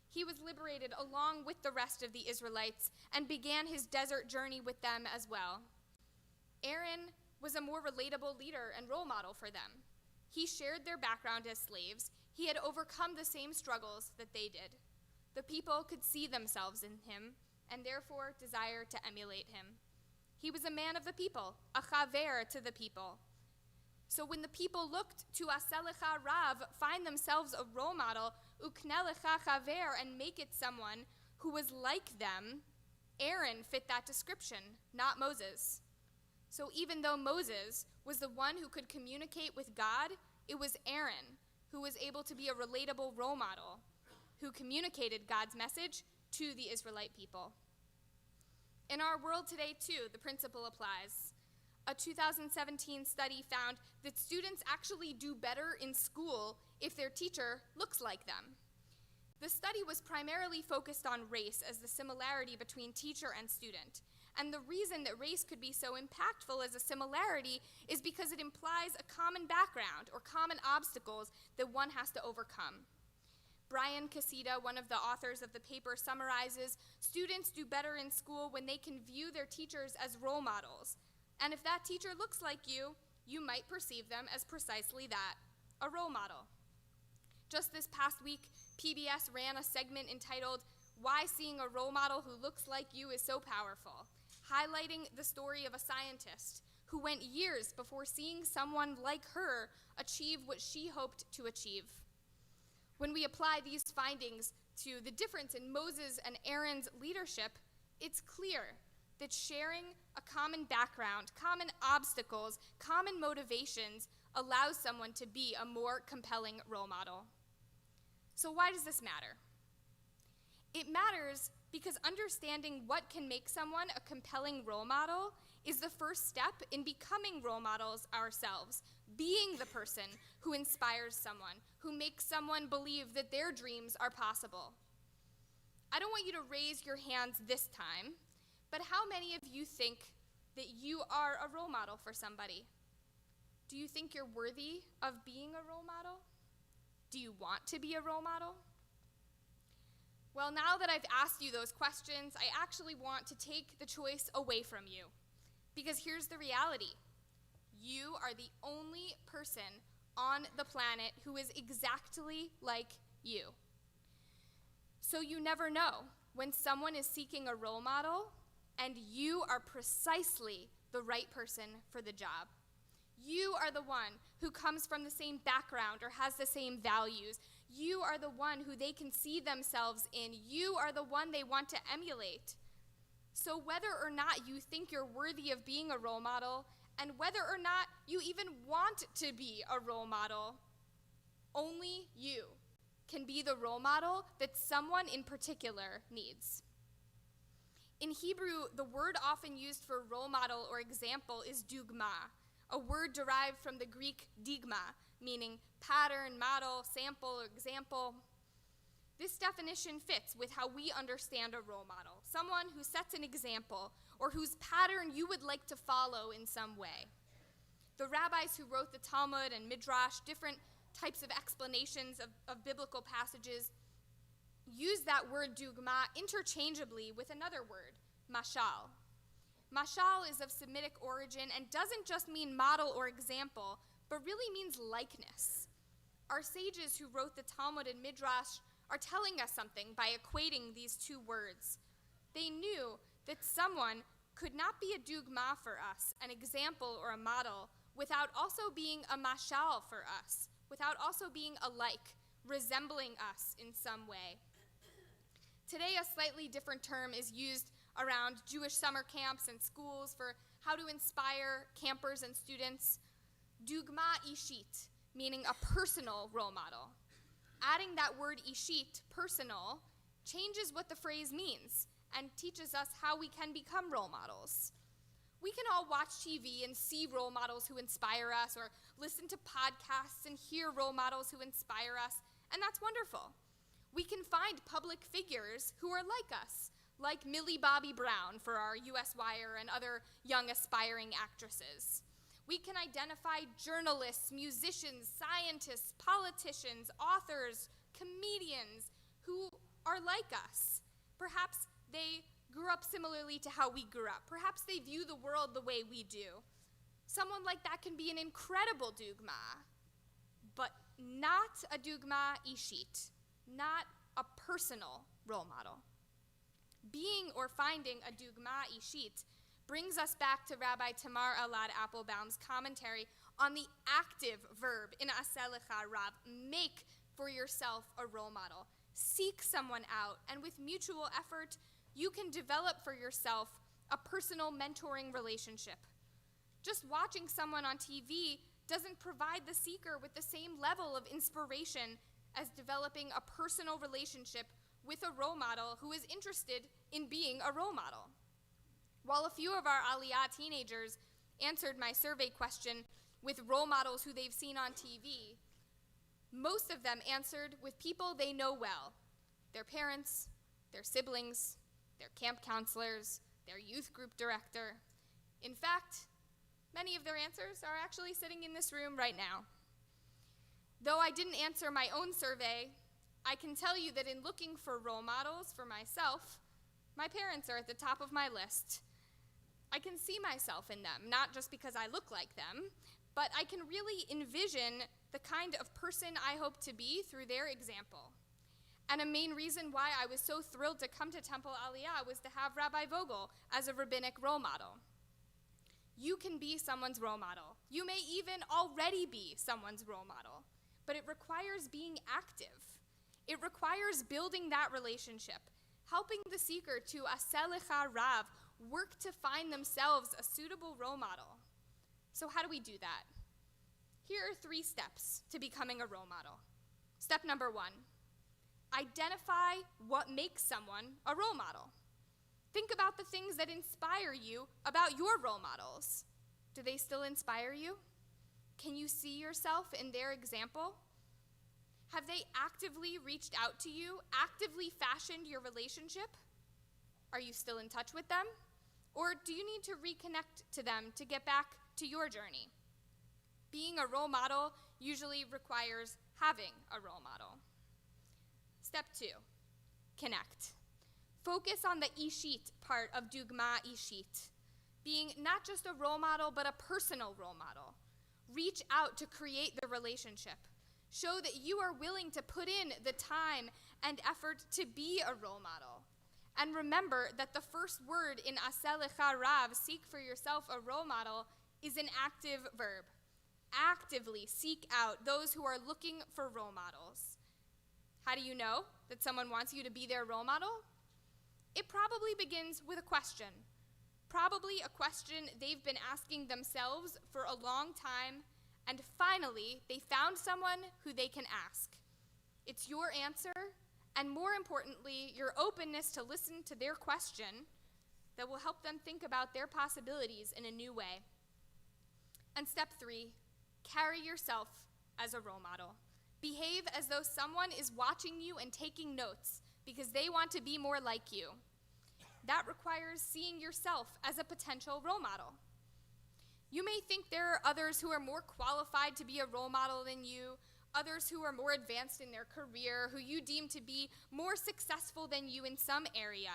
He was liberated along with the rest of the Israelites and began his desert journey with them as well. Aaron was a more relatable leader and role model for them. He shared their background as slaves. He had overcome the same struggles that they did. The people could see themselves in him and therefore desire to emulate him. He was a man of the people, a chaver to the people. So when the people looked to Aselecha Rav, find themselves a role model, uknelecha chaver, and make it someone who was like them, Aaron fit that description, not Moses. So even though Moses was the one who could communicate with God, it was Aaron who was able to be a relatable role model, who communicated God's message to the Israelite people. In our world today, too, the principle applies. A 2017 study found that students actually do better in school if their teacher looks like them. The study was primarily focused on race as the similarity between teacher and student. And the reason that race could be so impactful as a similarity is because it implies a common background or common obstacles that one has to overcome. Brian Casita, one of the authors of the paper, summarizes, students do better in school when they can view their teachers as role models. And if that teacher looks like you, you might perceive them as precisely that, a role model. Just this past week, PBS ran a segment entitled, Why Seeing a Role Model Who Looks Like You is So Powerful, highlighting the story of a scientist who went years before seeing someone like her achieve what she hoped to achieve. When we apply these findings to the difference in Moses and Aaron's leadership, it's clear that sharing a common background, common obstacles, common motivations allows someone to be a more compelling role model. So why does this matter? It matters because understanding what can make someone a compelling role model is the first step in becoming role models ourselves, being the person who inspires someone, who makes someone believe that their dreams are possible. I don't want you to raise your hands this time, but how many of you think that you are a role model for somebody? Do you think you're worthy of being a role model? Do you want to be a role model? Well, now that I've asked you those questions, I actually want to take the choice away from you. Because here's the reality. You are the only person on the planet who is exactly like you. So you never know when someone is seeking a role model and you are precisely the right person for the job. You are the one who comes from the same background or has the same values. You are the one who they can see themselves in. You are the one they want to emulate. So whether or not you think you're worthy of being a role model, and whether or not you even want to be a role model, only you can be the role model that someone in particular needs. In Hebrew, the word often used for role model or example is dugma, a word derived from the Greek digma, meaning pattern, model, sample, or example. This definition fits with how we understand a role model, someone who sets an example or whose pattern you would like to follow in some way. The rabbis who wrote the Talmud and Midrash, different types of explanations of biblical passages, use that word dugma interchangeably with another word, mashal. Mashal is of Semitic origin and doesn't just mean model or example, but really means likeness. Our sages who wrote the Talmud and Midrash are telling us something by equating these two words. They knew that someone could not be a dugma for us, an example or a model, without also being a mashal for us, without also being alike, resembling us in some way. Today, a slightly different term is used around Jewish summer camps and schools for how to inspire campers and students. Dugma ishit, meaning a personal role model. Adding that word ishit, personal, changes what the phrase means and teaches us how we can become role models. We can all watch TV and see role models who inspire us, or listen to podcasts and hear role models who inspire us, and that's wonderful. We can find public figures who are like us, like Millie Bobby Brown for our US Wire and other young aspiring actresses. We can identify journalists, musicians, scientists, politicians, authors, comedians who are like us. Perhaps they grew up similarly to how we grew up. Perhaps they view the world the way we do. Someone like that can be an incredible dugma, but not a dugma ishit, not a personal role model. Being or finding a dugma ishit brings us back to Rabbi Tamar Elad Applebaum's commentary on the active verb in Aselecha Rav, make for yourself a role model. Seek someone out, and with mutual effort, you can develop for yourself a personal mentoring relationship. Just watching someone on TV doesn't provide the seeker with the same level of inspiration as developing a personal relationship with a role model who is interested in being a role model. While a few of our Aliyah teenagers answered my survey question with role models who they've seen on TV, most of them answered with people they know well, their parents, their siblings, their camp counselors, their youth group director. In fact, many of their answers are actually sitting in this room right now. Though I didn't answer my own survey, I can tell you that in looking for role models for myself, my parents are at the top of my list. I can see myself in them, not just because I look like them, but I can really envision the kind of person I hope to be through their example. And a main reason why I was so thrilled to come to Temple Aliyah was to have Rabbi Vogel as a rabbinic role model. You can be someone's role model. You may even already be someone's role model, but it requires being active. It requires building that relationship, helping the seeker to Haselkorn Rav work to find themselves a suitable role model. So how do we do that? Here are 3 steps to becoming a role model. Step number 1, identify what makes someone a role model. Think about the things that inspire you about your role models. Do they still inspire you? Can you see yourself in their example? Have they actively reached out to you, actively fashioned your relationship? Are you still in touch with them? Or do you need to reconnect to them to get back to your journey? Being a role model usually requires having a role model. Step 2, connect. Focus on the ishit part of dugma ishit, being not just a role model, but a personal role model. Reach out to create the relationship. Show that you are willing to put in the time and effort to be a role model. And remember that the first word in Haselkorn Rav, seek for yourself a role model, is an active verb. Actively seek out those who are looking for role models. How do you know that someone wants you to be their role model? It probably begins with a question. Probably a question they've been asking themselves for a long time, and finally they found someone who they can ask. It's your answer, and more importantly, your openness to listen to their question that will help them think about their possibilities in a new way. And step 3, carry yourself as a role model. Behave as though someone is watching you and taking notes because they want to be more like you. That requires seeing yourself as a potential role model. You may think there are others who are more qualified to be a role model than you, others who are more advanced in their career, who you deem to be more successful than you in some area.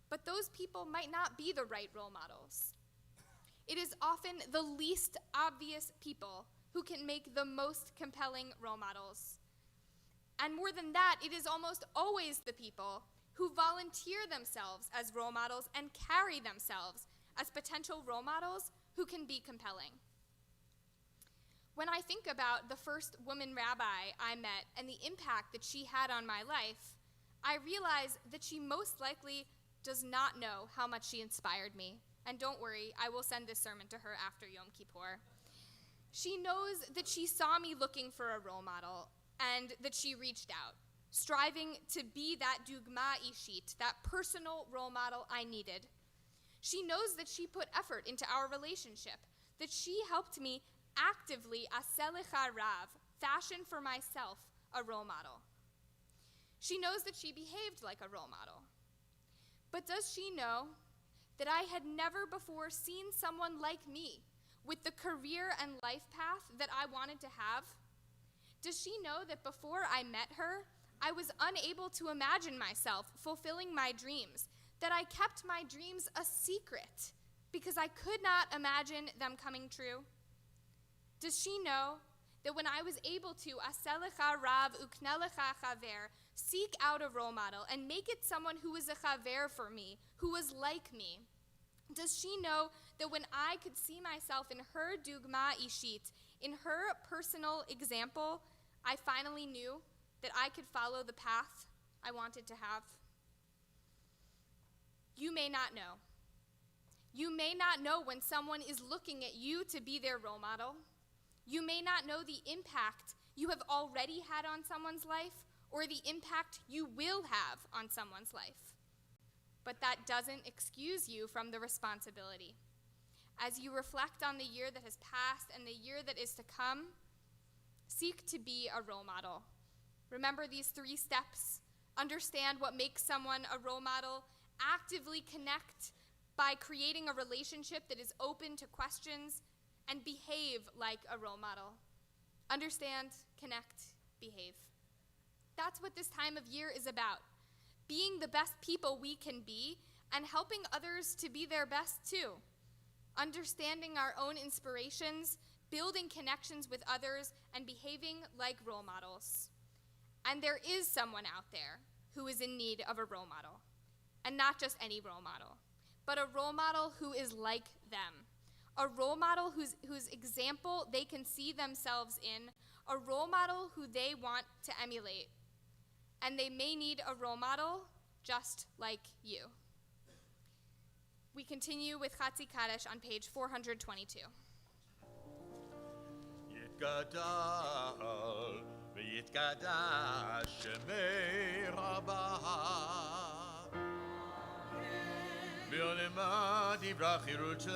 But those people might not be the right role models. It is often the least obvious people who can make the most compelling role models. And more than that, it is almost always the people who volunteer themselves as role models and carry themselves as potential role models who can be compelling. When I think about the first woman rabbi I met and the impact that she had on my life, I realize that she most likely does not know how much she inspired me. And don't worry, I will send this sermon to her after Yom Kippur. She knows that she saw me looking for a role model and that she reached out, striving to be that dugma ishit, that personal role model I needed. She knows that she put effort into our relationship, that she helped me actively Haselkorn Rav, fashion for myself a role model. She knows that she behaved like a role model. But does she know that I had never before seen someone like me with the career and life path that I wanted to have? Does she know that before I met her, I was unable to imagine myself fulfilling my dreams, that I kept my dreams a secret because I could not imagine them coming true? Does she know that when I was able to Haselkorn Rav uknelecha chaver, seek out a role model and make it someone who was a chaver for me, who was like me? Does she know that when I could see myself in her dugma ishit, in her personal example, I finally knew that I could follow the path I wanted to have? You may not know. You may not know when someone is looking at you to be their role model. You may not know the impact you have already had on someone's life or the impact you will have on someone's life. But that doesn't excuse you from the responsibility. As you reflect on the year that has passed and the year that is to come, seek to be a role model. Remember these 3 steps. Understand what makes someone a role model. Actively connect by creating a relationship that is open to questions, and behave like a role model. Understand, connect, behave. That's what this time of year is about. Being the best people we can be and helping others to be their best too. Understanding our own inspirations, building connections with others, and behaving like role models. And there is someone out there who is in need of a role model. And not just any role model, but a role model who is like them. A role model whose example they can see themselves in. A role model who they want to emulate. And they may need a role model just like you. We continue with Chatzi Kaddish on page 422. יתגדל ויתקדש שמי רבה ולמד יברח חירותי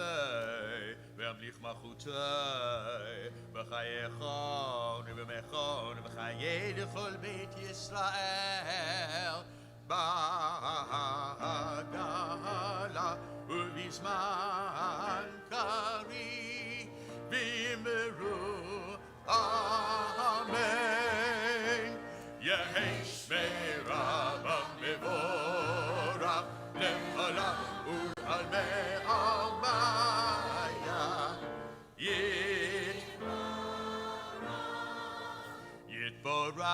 וימליך מלכותי בחייכון ובמכון וחיי לכל בית ישראל בהגלה ובזמן קריב ויאמרו אמן. יהי שמי רבה מבורך למעלה ולעלמי עלמיה יתברך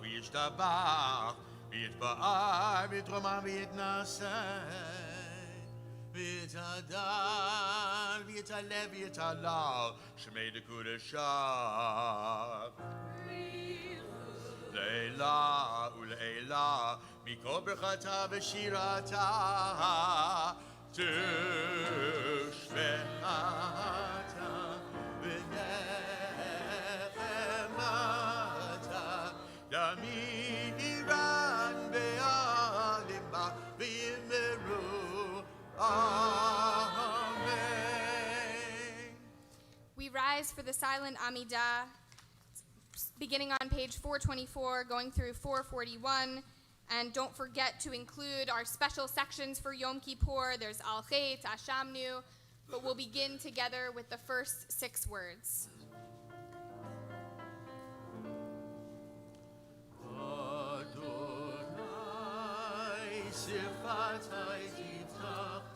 וישתבח ויתפאר ויתרומם ויתנשא ויתהדר ויתעלה ויתהלל שמי לקודשה לעילה ולעילה מכל ברכתה ושירתה תשבחתה ונחמתה דמירן בעלמה ויאמרו Amen. We rise for the silent Amidah, beginning on page 424, going through 441. And don't forget to include our special sections for Yom Kippur. There's Al Chet, Ashamnu, but we'll begin together with the first 6 words. Adonai sifatai tiftach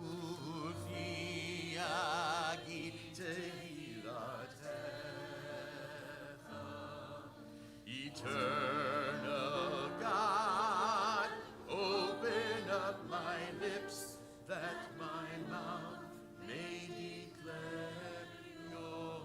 ufi yagid tehillatcha. Eternal God, open up my lips that my mouth may declare your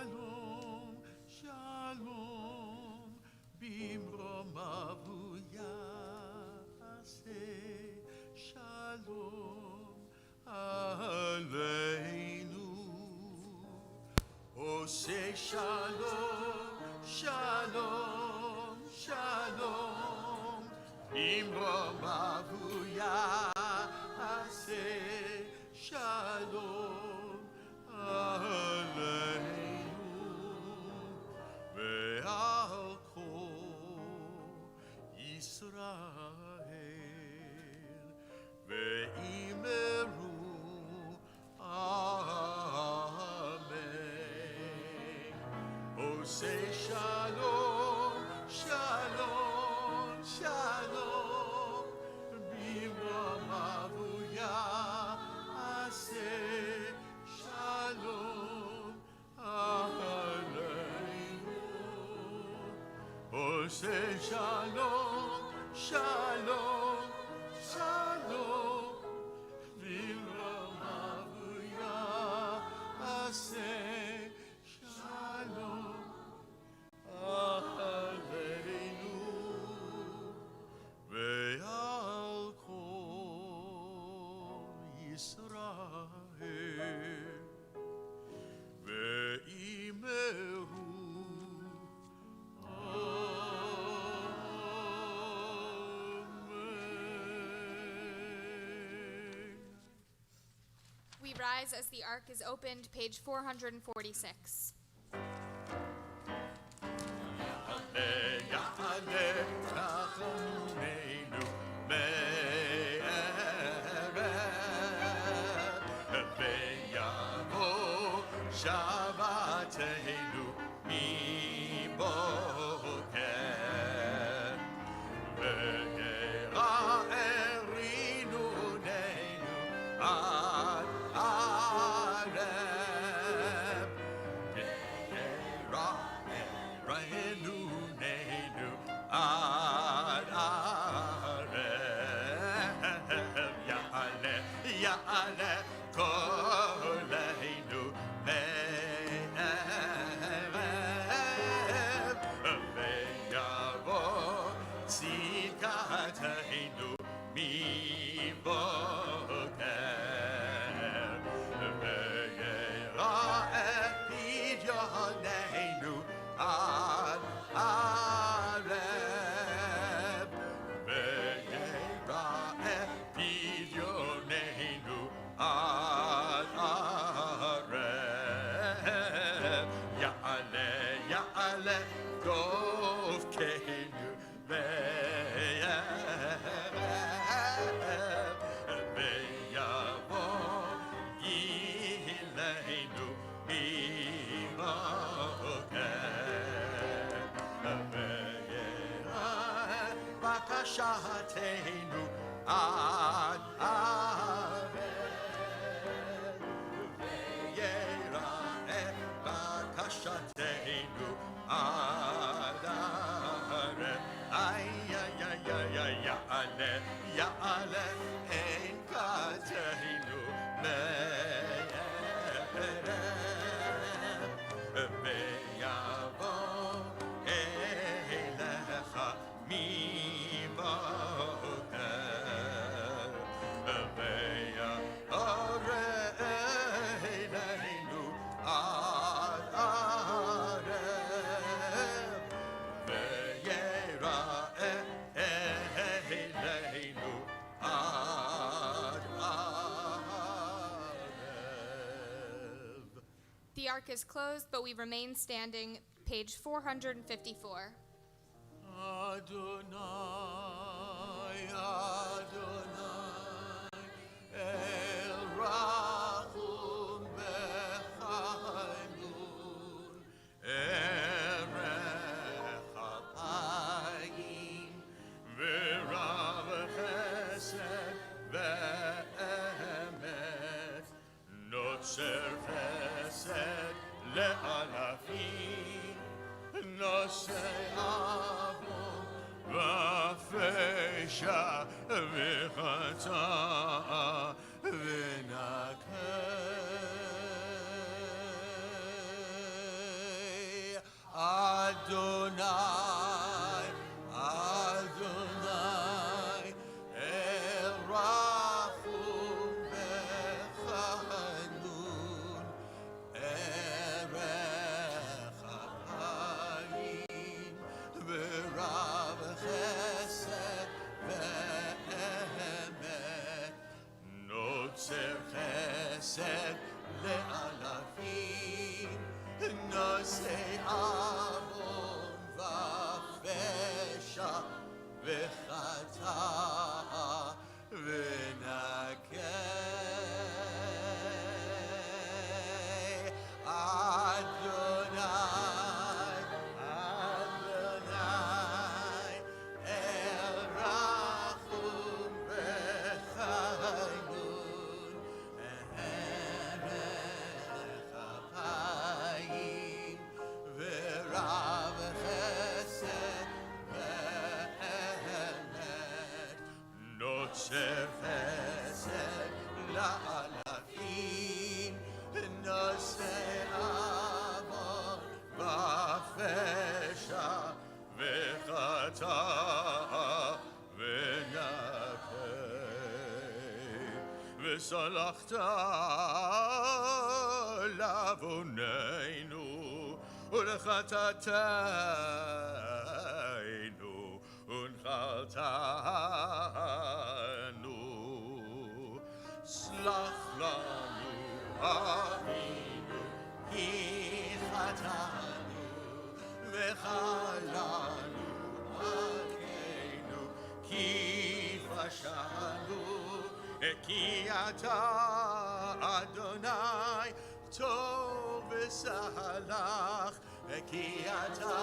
Shalom, shalom, bimrom avuyase, shalom aleinu. Oh, say shalom, shalom, shalom, bimrom avuyase, shalom aleinu. Ve'al kol Yisrael ve'imeru amen. Oh, say shalom, shalom, shalom, bimrom avuyase, shalom aleinu. Oh, say shalom, shalom, shalom, bimrom avuyase, shalom aleinu. Ve'al kol Yisrael ve'imeru amen. We rise as the ark is opened, page 446. Shabbatenu mi boker ve'era erinu neinu ad areb ve'era erinu neinu ad areb ya'ale koleinu Tzidkateinu mi boker ve'yera'eh pidyoneinu ad areb ve'yera'eh pidyoneinu ad areb ya'ale dovkeinu Bakashatenu ad areb ve'yera'eh bakashatenu ad areb. Ay ya'ale ein kateinu me'ereb ve'yavo elecha mi boker ve'ya'oreh eleinu ad areb ve'yera'eh eleinu ad areb. The ark is closed, but we remain standing, page 454. Adonai, Adonai, El Rachum B'Chailun, Erech Apayim, V'Rav Chesed V'Emet, Notzer Chesed Le'alafim, Nosei Avon V'Fesha V'Chata, V'Nakeh. Adonai, Adonai, El Rachum V'Chanun, Erech Ha'Chaim, V'Rav Chesed V'Emet, Notzer Chesed Le'alafim, Nosei Avon V'Fesha V'Chata V'Nakei, Adonai, Adonai, El Rachum V'Chanun, Erech Ha'Chaim, V'Rav Chesed V'Emet, Notzer Chesed La'alafim, Nosei Avon V'Fesha V'Chata V'Nakei, V'Salachta Lavoneinu U'Lechatatainu U'Nchaltanu, Slach lanu Avinu Ki Chatanu V'Chalanu Akeinu Ki Fashanu, Ki Ata Adonai Tov V'Salach, Ki Ata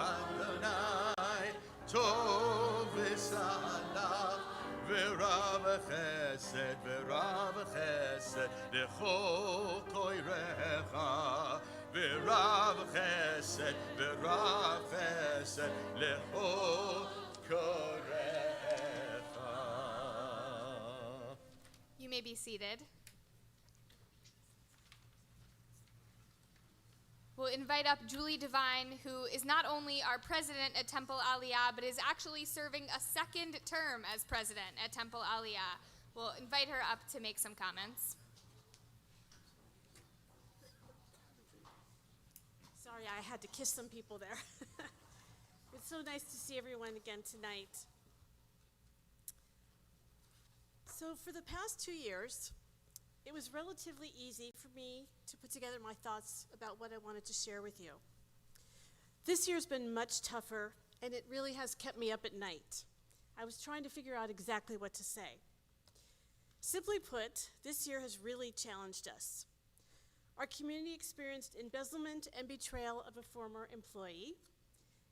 Adonai Tov V'Salach, V'Rav Chesed, V'Rav Chesed L'chol Koirecha, V'Rav Chesed, V'Rav Chesed L'chol Koirecha. You may be seated. We'll invite up Julie Devine, who is not only our president at Temple Aliyah, but is actually serving a second term as president at Temple Aliyah. We'll invite her up to make some comments. Sorry, I had to kiss some people there. It's so nice to see everyone again tonight. So for the past 2 years, it was relatively easy for me to put together my thoughts about what I wanted to share with you. This year's been much tougher, and it really has kept me up at night. I was trying to figure out exactly what to say. Simply put, this year has really challenged us. Our community experienced embezzlement and betrayal of a former employee,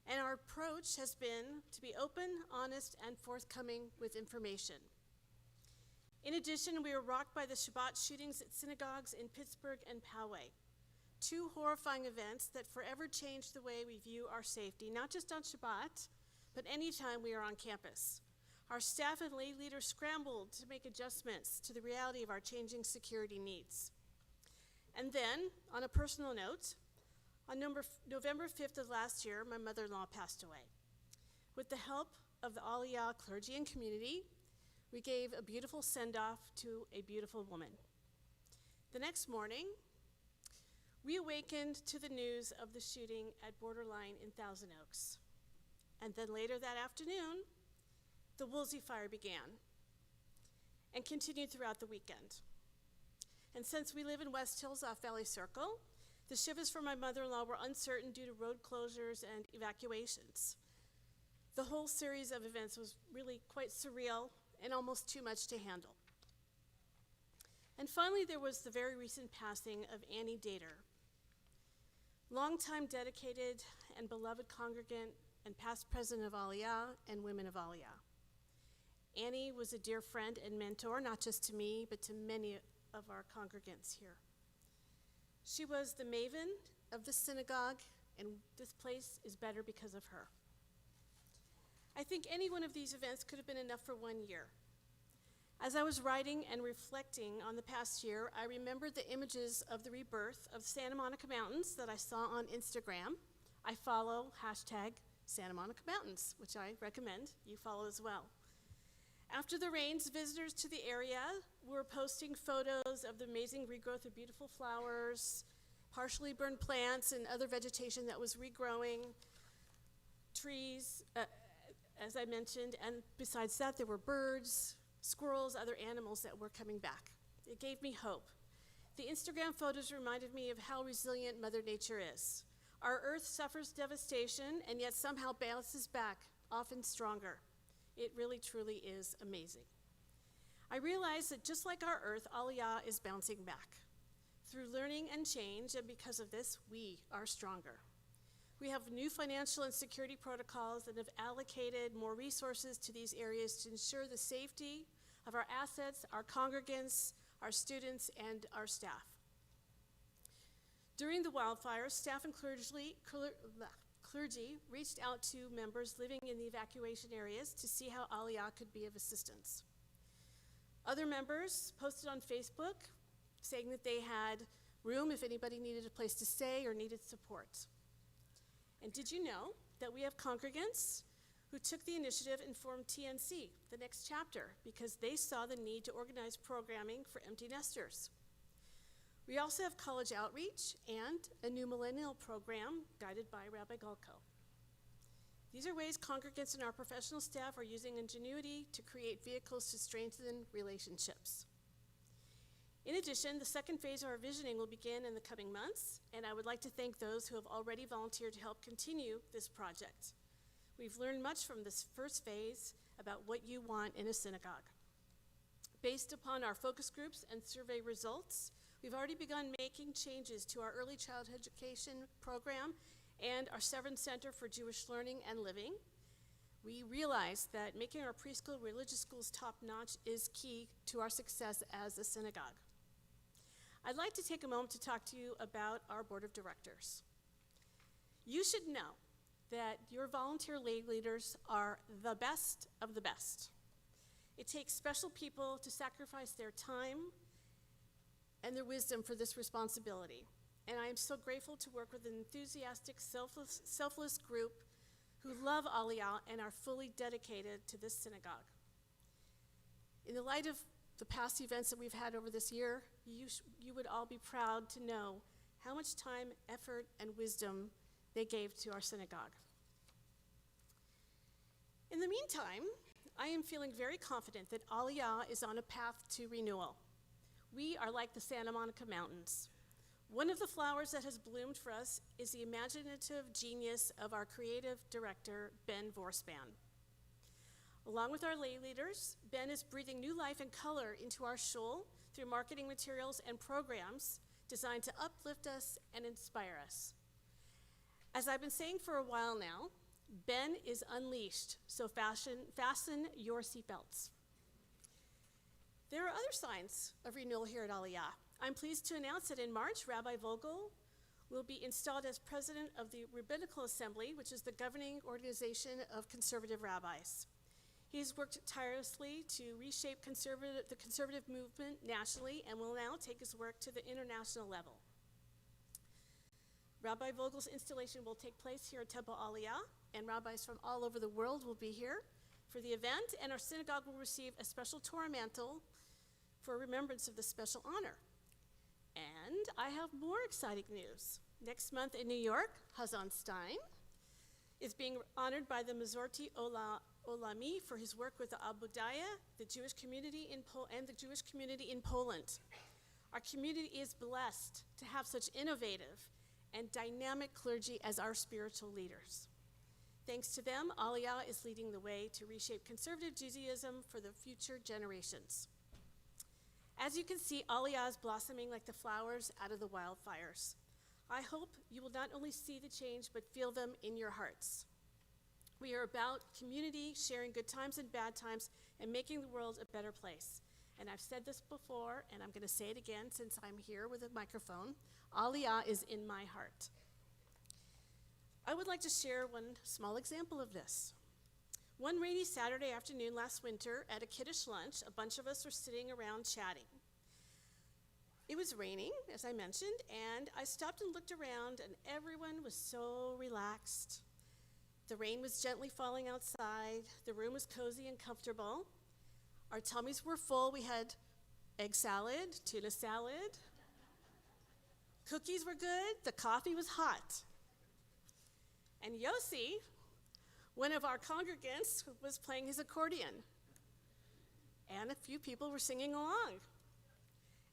and our approach has been to be open, honest, and forthcoming with information. In addition, we were rocked by the Shabbat shootings at synagogues in Pittsburgh and Poway, two horrifying events that forever changed the way we view our safety, not just on Shabbat, but anytime we are on campus. Our staff and lay leaders scrambled to make adjustments to the reality of our changing security needs. And then, on a personal note, on November 5th of last year, my mother-in-law passed away. With the help of the Aliyah clergy and community, we gave a beautiful send-off to a beautiful woman. The next morning, we awakened to the news of the shooting at Borderline in Thousand Oaks. And then later that afternoon, the Woolsey fire began and continued throughout the weekend. And since we live in West Hills off Valley Circle, the shivers for my mother-in-law were uncertain due to road closures and evacuations. The whole series of events was really quite surreal and almost too much to handle. And finally, there was the very recent passing of Annie Dater, longtime dedicated and beloved congregant and past president of Aliyah and Women of Aliyah. Annie was a dear friend and mentor, not just to me, but to many of our congregants here. She was the maven of the synagogue, and this place is better because of her. I think any one of these events could have been enough for 1 year. As I was writing and reflecting on the past year, I remembered the images of the rebirth of Santa Monica Mountains that I saw on Instagram. I follow hashtag Santa Monica Mountains, which I recommend you follow as well. After the rains, visitors to the area were posting photos of the amazing regrowth of beautiful flowers, partially burned plants, and other vegetation that was regrowing, trees, as I mentioned, and besides that, there were birds, squirrels, other animals that were coming back. It gave me hope. The Instagram photos reminded me of how resilient Mother Nature is. Our earth suffers devastation and yet somehow bounces back, often stronger. It really, truly is amazing. I realize that just like our earth, Aliyah is bouncing back. Through learning and change, and because of this, we are stronger. We have new financial and security protocols and have allocated more resources to these areas to ensure the safety of our assets, our congregants, our students, and our staff. During the wildfires, staff and clergy reached out to members living in the evacuation areas to see how Aliyah could be of assistance. Other members posted on Facebook saying that they had room if anybody needed a place to stay or needed support. And did you know that we have congregants who took the initiative and formed TNC, the next chapter, because they saw the need to organize programming for empty nesters. We also have college outreach and a new millennial program guided by Rabbi Golkow. These are ways congregants and our professional staff are using ingenuity to create vehicles to strengthen relationships. In addition, the second phase of our visioning will begin in the coming months, and I would like to thank those who have already volunteered to help continue this project. We've learned much from this first phase about what you want in a synagogue. Based upon our focus groups and survey results, we've already begun making changes to our early childhood education program and our Severn Center for Jewish Learning and Living. We realize that making our preschool religious schools top-notch is key to our success as a synagogue. I'd like to take a moment to talk to you about our board of directors. You should know that your volunteer lay leaders are the best of the best. It takes special people to sacrifice their time and their wisdom for this responsibility. And I am so grateful to work with an enthusiastic, selfless group who love Aliyah and are fully dedicated to this synagogue. In the light of the past events that we've had over this year, you would all be proud to know how much time, effort, and wisdom they gave to our synagogue. In the meantime, I am feeling very confident that Aliyah is on a path to renewal. We are like the Santa Monica Mountains. One of the flowers that has bloomed for us is the imaginative genius of our creative director, Ben Vorspan. Along with our lay leaders, Ben is breathing new life and color into our shul through marketing materials and programs designed to uplift us and inspire us. As I've been saying for a while now, Ben is unleashed, so fasten your seatbelts. There are other signs of renewal here at Aliyah. I'm pleased to announce that in March, Rabbi Vogel will be installed as president of the Rabbinical Assembly, which is the governing organization of conservative rabbis. He's worked tirelessly to reshape the conservative movement nationally and will now take his work to the international level. Rabbi Vogel's installation will take place here at Temple Aliyah, and rabbis from all over the world will be here for the event, and our synagogue will receive a special Torah mantle for remembrance of this special honor. And I have more exciting news. Next month in New York, Hazzan Stein is being honored by the Mazorti Olami for his work with the Abudaya, the Jewish community and the Jewish community in Poland. Our community is blessed to have such innovative and dynamic clergy as our spiritual leaders. Thanks to them, Aliyah is leading the way to reshape conservative Judaism for the future generations. As you can see, Aliyah is blossoming like the flowers out of the wildfires. I hope you will not only see the change, but feel them in your hearts. We are about community, sharing good times and bad times, and making the world a better place. And I've said this before, and I'm going to say it again since I'm here with a microphone. Aliyah is in my heart. I would like to share one small example of this. One rainy Saturday afternoon last winter at a kiddush lunch, a bunch of us were sitting around chatting. It was raining, as I mentioned, and I stopped and looked around, and everyone was so relaxed. The rain was gently falling outside. The room was cozy and comfortable. Our tummies were full. We had egg salad, tuna salad. Cookies were good. The coffee was hot. And Yossi, one of our congregants, was playing his accordion. And a few people were singing along.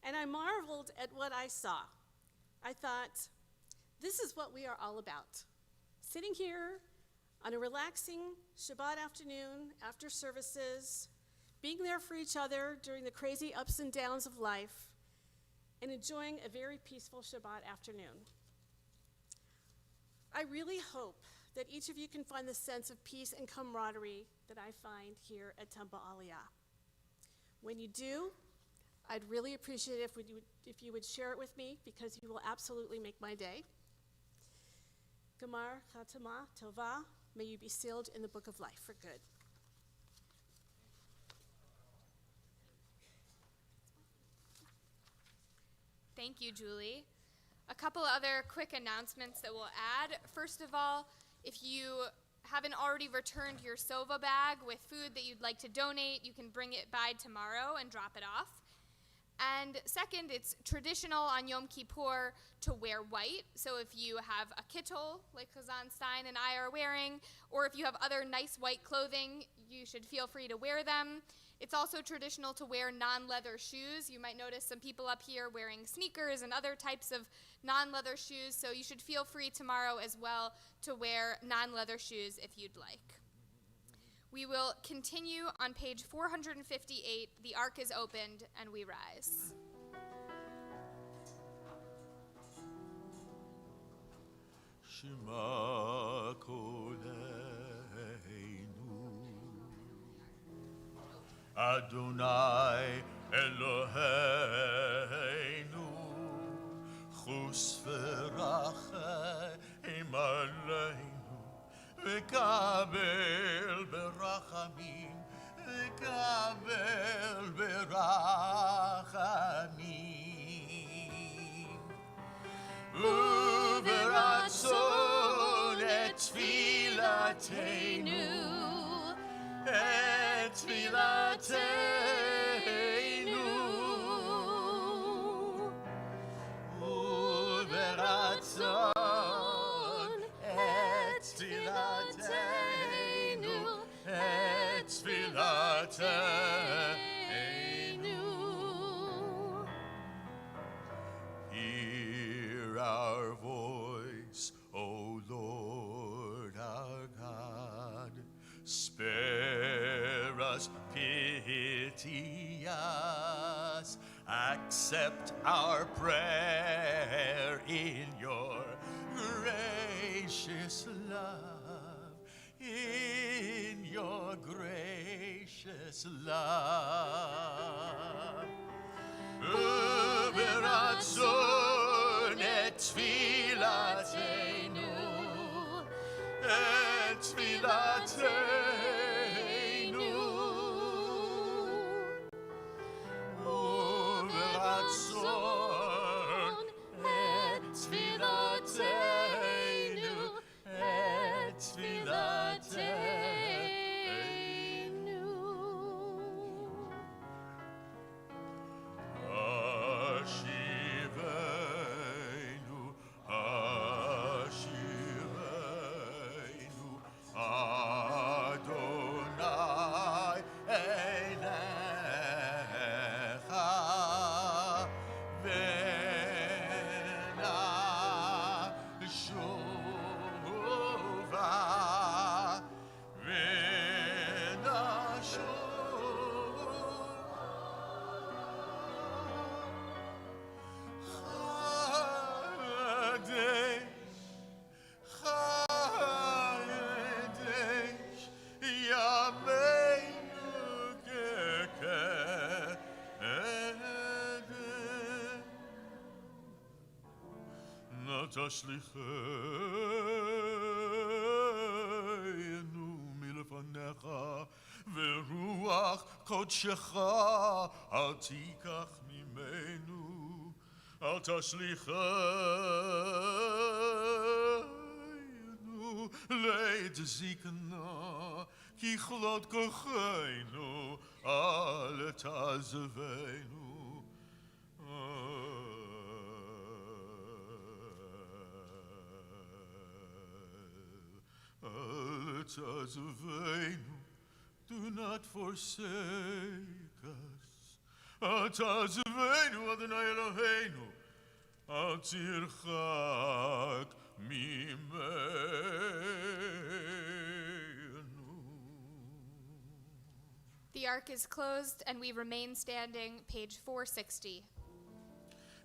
And I marveled at what I saw. I thought, this is what we are all about. Sitting here on a relaxing Shabbat afternoon after services, being there for each other during the crazy ups and downs of life, and enjoying a very peaceful Shabbat afternoon. I really hope that each of you can find the sense of peace and camaraderie that I find here at Temple Aliyah. When you do, I'd really appreciate it if you would share it with me, because you will absolutely make my day. Gamar Chatama Tova, may you be sealed in the book of life for good. Thank you, Julie. A couple other quick announcements that we'll add. First of all, if you haven't already returned your Sova bag with food that you'd like to donate, you can bring it by tomorrow and drop it off. And second, it's traditional on Yom Kippur to wear white. So if you have a kittel, like Hazzan, Stein, and I are wearing, or if you have other nice white clothing, you should feel free to wear them. It's also traditional to wear non-leather shoes. You might notice some people up here wearing sneakers and other types of non-leather shoes, so you should feel free tomorrow as well to wear non-leather shoes if you'd like. We will continue on page 458. The ark is opened and we rise. Shema Koleinu Adonai Eloheinu Chus v'rachem aleinu V'kabel berachamim V'kabel berachamim Uveratzon et tfilateinu Et tfilateinu Uveratzon et tfilateinu Et tfilateinu Hear our voice, O Lord our God. Spare us, pity us. Accept our prayer in your gracious love. In your gracious love. Uveratzon et tfilateinu Et tfilateinu Uveratzon et tfilateinu Et tfilateinu Ashivenu, Ashivenu, Adonai Elecha, V'nashuva, תשליכנו מלפניך, ורוח קודשך אל תיקח ממנו, תשליכנו לעת זקנה, ככלות כוחנו, אל תעזבנו. אל תעזבנו, do not forsake us. אל תעזבנו, אדוני אלוהינו, אל תרחק ממנו. The ark is closed and we remain standing, page 460.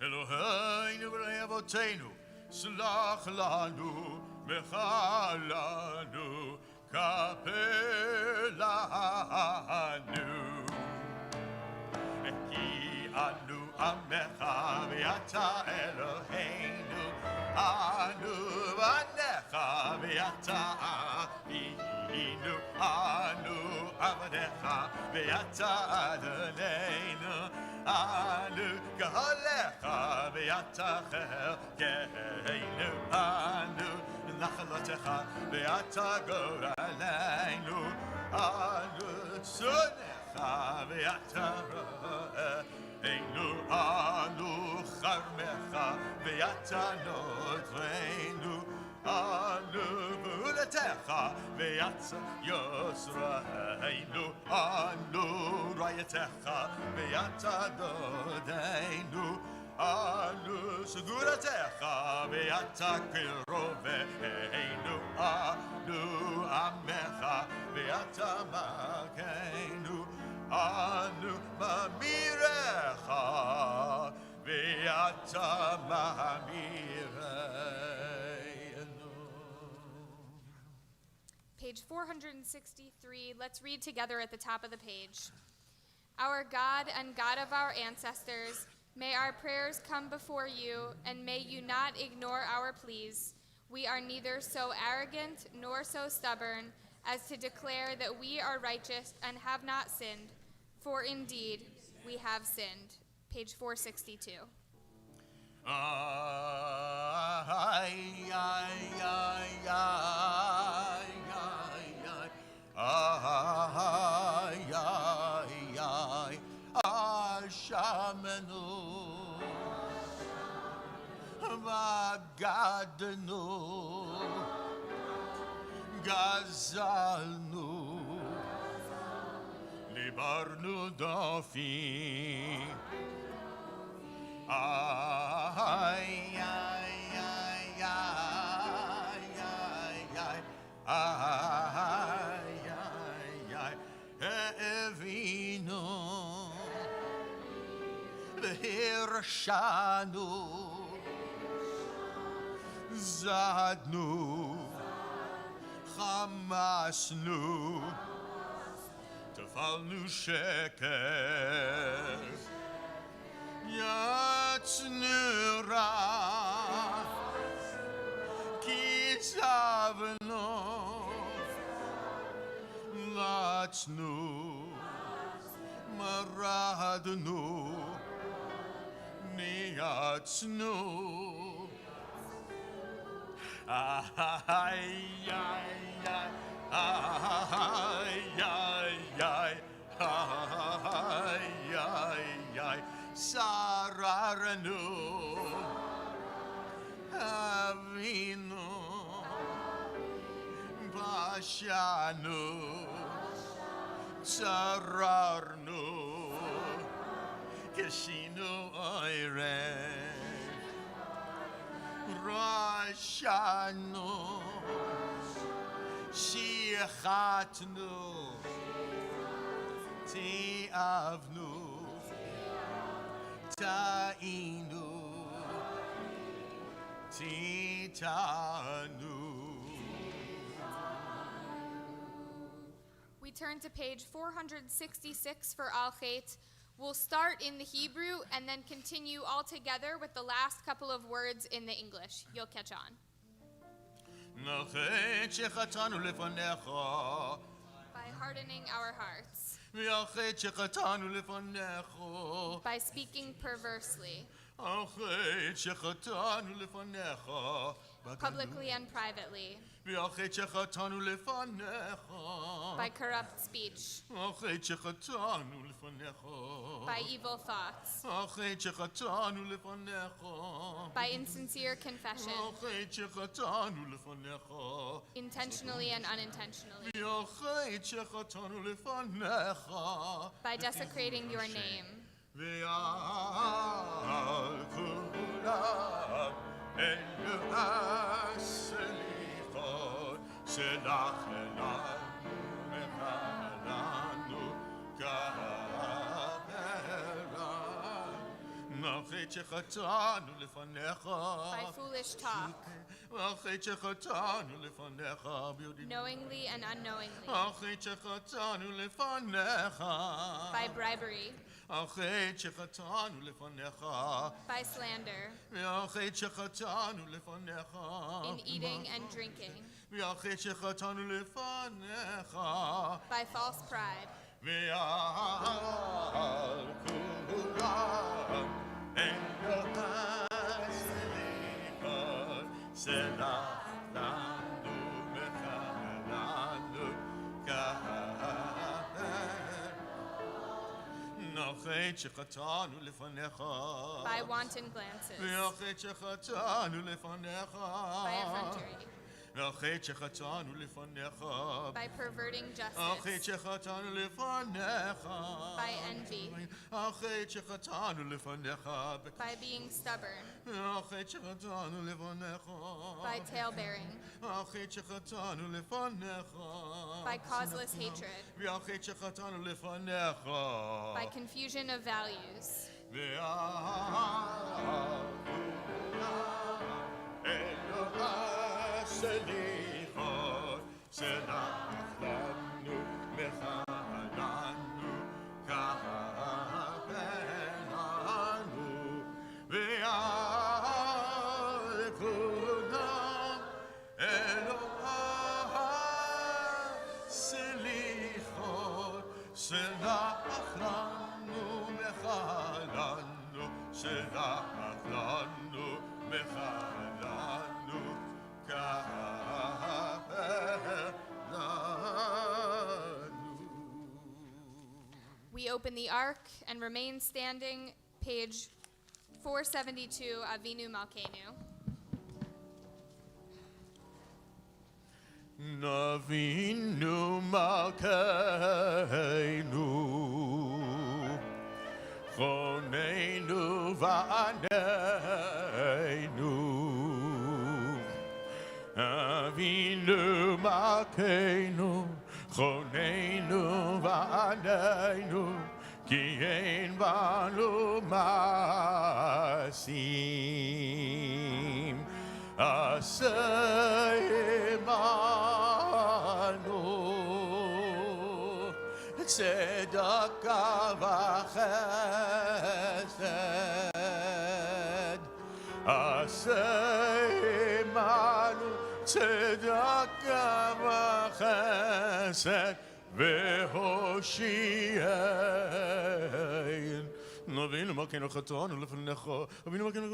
אלוהינו ואלוהי אבותינו, סלח לנו, מחל לנו, כפר לנו. כי אנו עמך ואתה אלוהינו, אנו בניך ואתה אבינו, אנו עבדיך ואתה אדוננו, אנו גאליך ואתה חלקנו, אנו נחלתך ואתה גורלנו, אנו צונך ואתה רעינו, אנו חרמך ואתה נותרנו, אנו גאולתך ואתה יוצרנו, אנו רעייתך ואתה דודנו, אנו סגורתך ואתה קרובנו, אנו עמך ואתה מלכנו, אנו ממירך ואתה ממירנו. Page 463, let's read together at the top of the page. Our God and God of our ancestors, may our prayers come before you, and may you not ignore our pleas. We are neither so arrogant nor so stubborn as to declare that we are righteous and have not sinned, for indeed we have sinned. Page 462. Shamanu Vagadnu Gazalnu Libarnu Dafi Ay ay ay ay ay ay ay Evino Hirshanu Zadnu Hamasnu Tafalnu Sheker Yatsnu Ra Kizavnu Latsnu Maradnu Niatsnu ay ay ay ay ay ay ay ay Sararanu Avinu Bashanu Sararnu Keshinu Oire Rashanu Shiachatnu Tiavnu Tainu Titanu. We turn to page 466 for Al Chait. We'll start in the Hebrew and then continue all together with the last couple of words in the English. You'll catch on. By hardening our hearts. By speaking perversely. אחרי שחטאנו לפניך publicly and privately, ואחרי שחטאנו לפניך by corrupt speech, אחרי שחטאנו לפניך by evil thoughts, אחרי שחטאנו לפניך by insincere confession, אחרי שחטאנו לפניך intentionally and unintentionally, ואחרי שחטאנו לפניך by desecrating your name, ועל כולם אל הסליחות שלח לנו מחלנו כפרה אחרי שחטאנו לפניך by foolish talk, אחרי שחטאנו לפניך knowingly and unknowingly, אחרי שחטאנו לפניך by bribery, אחרי שחטאנו לפניך by slander, ואחרי שחטאנו לפניך in eating and drinking, ואחרי שחטאנו לפניך by false pride, ועל כולם אין לך סליחות סלח לנו מחלנו אחרי שחטאנו לפניך by wanton glances, ואחרי שחטאנו לפניך by effrontery, אחרי שחטאנו לפניך by perverting אחרי justice, שחטאנו לפניך by envy, אחרי שחטאנו לפניך by being stubborn, אחרי שחטאנו לפניך by talebearing, אחרי שחטאנו לפניך by causeless hatred, ואחרי שחטאנו לפניך by confusion of values, סליחות סלח לנו מחלנו כפרנו ועל כולם אלוהי סליחות סלח לנו מחלנו סלח לנו מחלנו We open the ark and remain standing, page 472, Avinu Malkeinu. Navinu Malkeinu Choneinu Va'aneinu Avinu Malkeinu Choneinu Va'aneinu Ki ein banu masim Aseimanu Tzedakah v'chesed Aseimanu Tzedakah v'chesed V'hoshiein Avinu Malkeinu Chatanu Lefnecha Avinu Malkeinu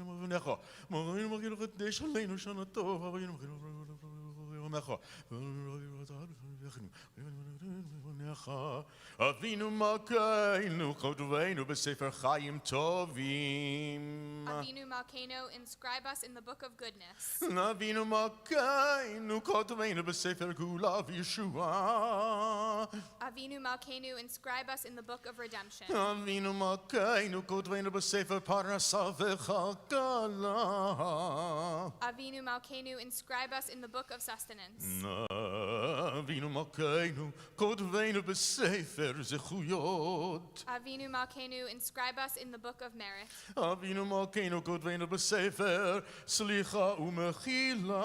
Lefnecha Avinu Malkeinu Chadesh Aleinu Shana Tov Avinu Malkeinu Lefnecha Avinu Malkeinu Chotvenu B'Sefer Chaim Tovim Avinu Malkeinu, inscribe us in the book of goodness. Avinu Malkeinu Chotvenu B'Sefer Gula V'Yeshua Avinu Malkeinu, inscribe us in the book of redemption. Avinu Malkeinu Kotvenu B'Sefer Parnasa V'Chakala Avinu Malkeinu, inscribe us in the book of sustenance. Avinu Malkeinu Kotvenu B'Sefer Zechuyot Avinu Malkeinu, inscribe us in the book of merit. Avinu Malkeinu Kotvenu B'Sefer Slicha U'Mechila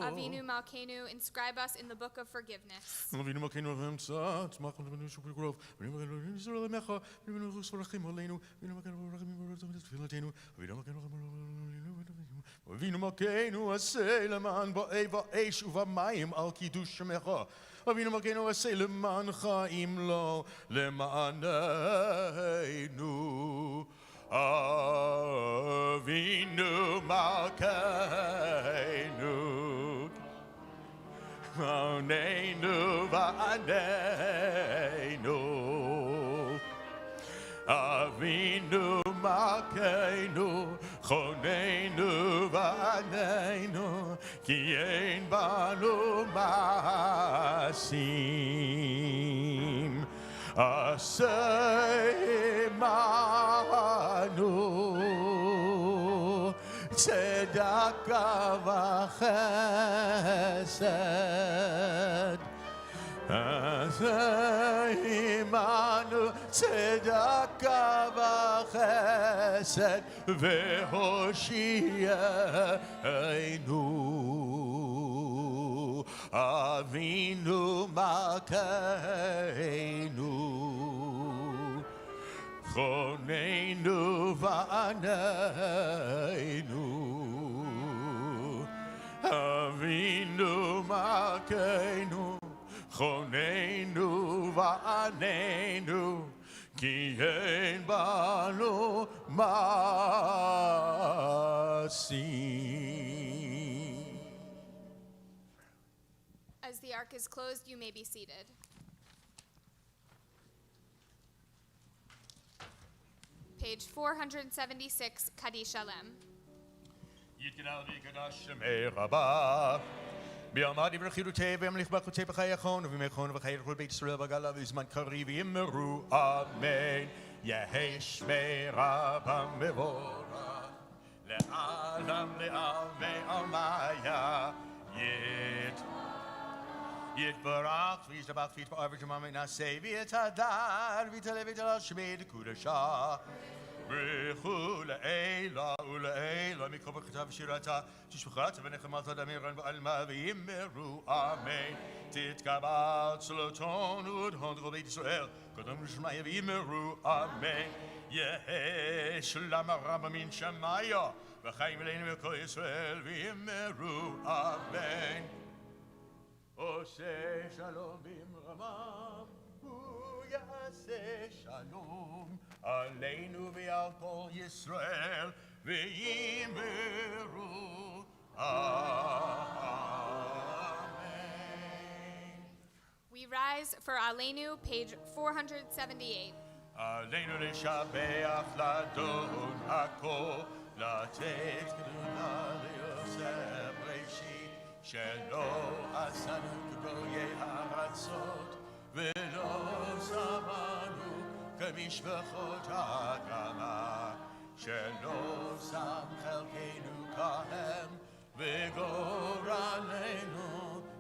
Avinu Malkeinu, inscribe us in the book of forgiveness. Avinu Malkeinu V'Emtza Tzmach L'Avinu Shukri Grov Avinu Malkeinu Yisrael Lemecha Avinu Malkeinu Sorachim Aleinu Avinu Malkeinu Rachim Tfilatenu Avinu Malkeinu Avinu Malkeinu Aseh Leman Ba'ei Va'esh U'Vamayim Al Kiddush Shemecha אבינו מלכנו עשה למענך אם לא למעננו. אבינו מלכנו חוננו ועננו. אבינו מלכנו חוננו ועננו, כי אין בנו מעשים עשה עמנו צדקה וחסד. עשה עמנו צדקה וחסד והושיענו. אבינו מלכנו חוננו ועננו. אבינו מלכנו חוננו ועננו, כי אין בנו מעשים. As the ark is closed, you may be seated. Page 476, Kaddish Shalem. יתגדל ויקדש שמי רבה. ביום ברכירותי וימליך ברכותי בחיי אחון ובימי חון וחיי כל בית ישראל בגלה בזמן קריב ויאמרו אמן. יהי שמי רבה מבורך לעולם לעלמי עלמיה. יתברך וישתבח ויתפאר ושמם ונעשה ויתהדר ויתעלה ויתהלל שמי לקודשה. ברכו לעילה ולעילה מכל ברכתה ושירתה תשבחת ונחמת דמירן ועלמה ויאמרו אמן. תתקבל צלותנו ודהון כל בית ישראל קודם לשמיה ויאמרו אמן. יהי שלום הרב מן שמיה וחיים אלינו וכל ישראל ויאמרו אמן. עושה שלום במרומם הוא יעשה שלום עלינו ועל כל ישראל ויאמרו amen. We rise for Aleinu, page 478. עלינו לשבח לאדון הכל, לתת קדושה ליוסף ראשית, שלא עשנו כגויי הארצות ולא שמענו כמשפחות האדמה, שלא שם חלקנו כהם וגורלנו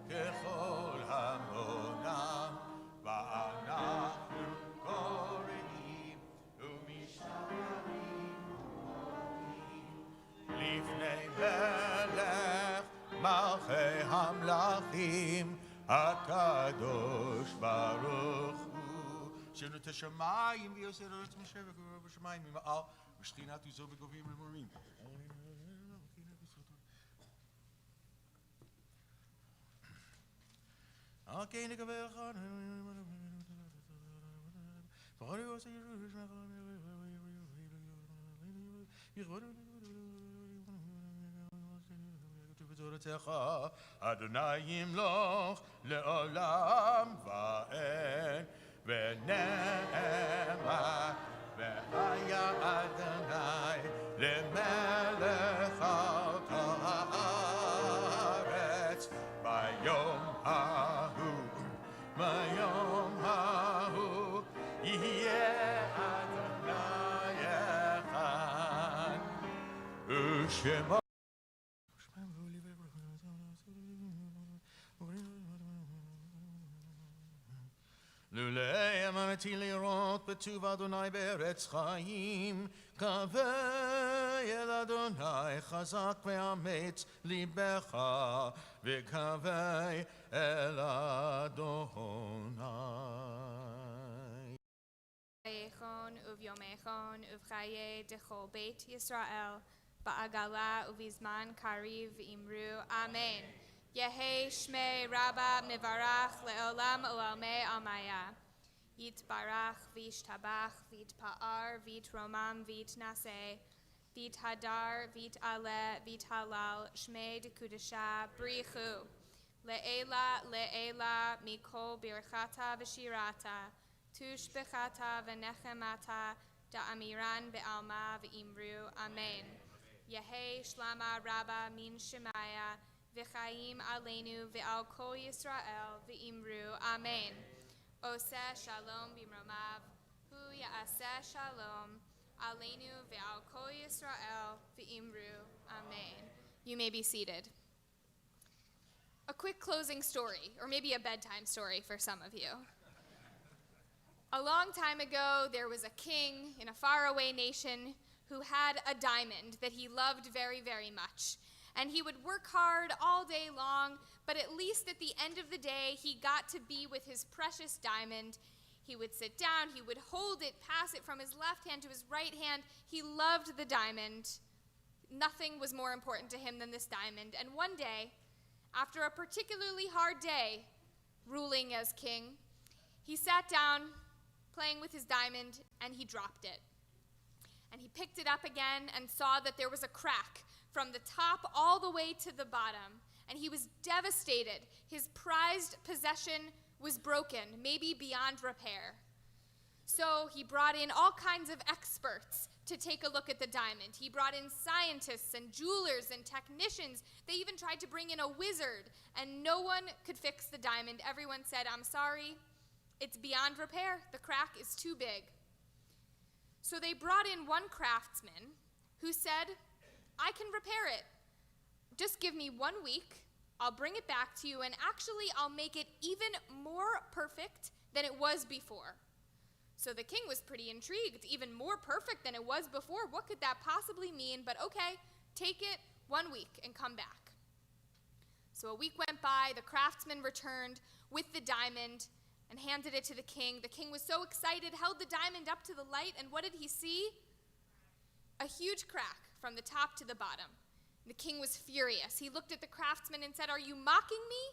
ככל המונם. ואנחנו קוראים ומשתחווים לפני מלך מלכי המלכים הקדוש ברוך הוא. שנות השמיים ויוסר ארץ משה וגורר בשמיים ממעל ושכינת עוזו בגובים ומורים. אוקיי, נקבל אחד. אדוני ימלוך לעולם ואין ונאמה והיה אדוני למלך על כל הארץ ביום ההוא יהיה אדוני אחד ושמו לולי אמרתי לראות בטוב אדוני בארץ חיים, קווה אל אדוני חזק ואמץ ליבך, וקווה אל אדוני. בחייכון וביומכון ובחיי דכל בית ישראל, בעגלה ובזמן קריב אמרו אמן. Yehi Shmei Rabba Mivarach Leolam Olamei Amaya. Vit Barach, Vit Tabach, Vit Pa'ar, Vit Romam, Vit Nase, Vit Hadar, Vit Ale, Vit Halal, Shmei de Kudesha, Brichu. Le'ela, Mikol Birchata V'Shirata, Tush Bechata V'Nechemata, Da'amiran Be'alma V'Imru, Amen. Yehi Shlama Rabba Min Shemaya, V'chaim Aleinu V'al Kol Yisrael V'Imru, Amen. Oseh Shalom Bimromav, Hu Ya'aseh Shalom, Aleinu V'al Kol Yisrael V'Imru, Amen. You may be seated. A quick closing story, or maybe a bedtime story for some of you. A long time ago, there was a king in a faraway nation who had a diamond that he loved very, very much. And he would work hard all day long, but at least at the end of the day, he got to be with his precious diamond. He would sit down, he would hold it, pass it from his left hand to his right hand. He loved the diamond. Nothing was more important to him than this diamond. And one day, after a particularly hard day ruling as king, he sat down playing with his diamond and he dropped it. And he picked it up again and saw that there was a crack from the top all the way to the bottom. And he was devastated. His prized possession was broken, maybe beyond repair. So he brought in all kinds of experts to take a look at the diamond. He brought in scientists and jewelers and technicians. They even tried to bring in a wizard, and no one could fix the diamond. Everyone said, "I'm sorry, it's beyond repair. The crack is too big." So they brought in one craftsman who said, "I can repair it. Just give me 1 week. I'll bring it back to you, and actually I'll make it even more perfect than it was before." So the king was pretty intrigued. Even more perfect than it was before? What could that possibly mean? But okay, take it 1 week and come back. So a week went by. The craftsman returned with the diamond and handed it to the king. The king was so excited, held the diamond up to the light, and what did he see? A huge crack from the top to the bottom. The king was furious. He looked at the craftsman and said, "Are you mocking me?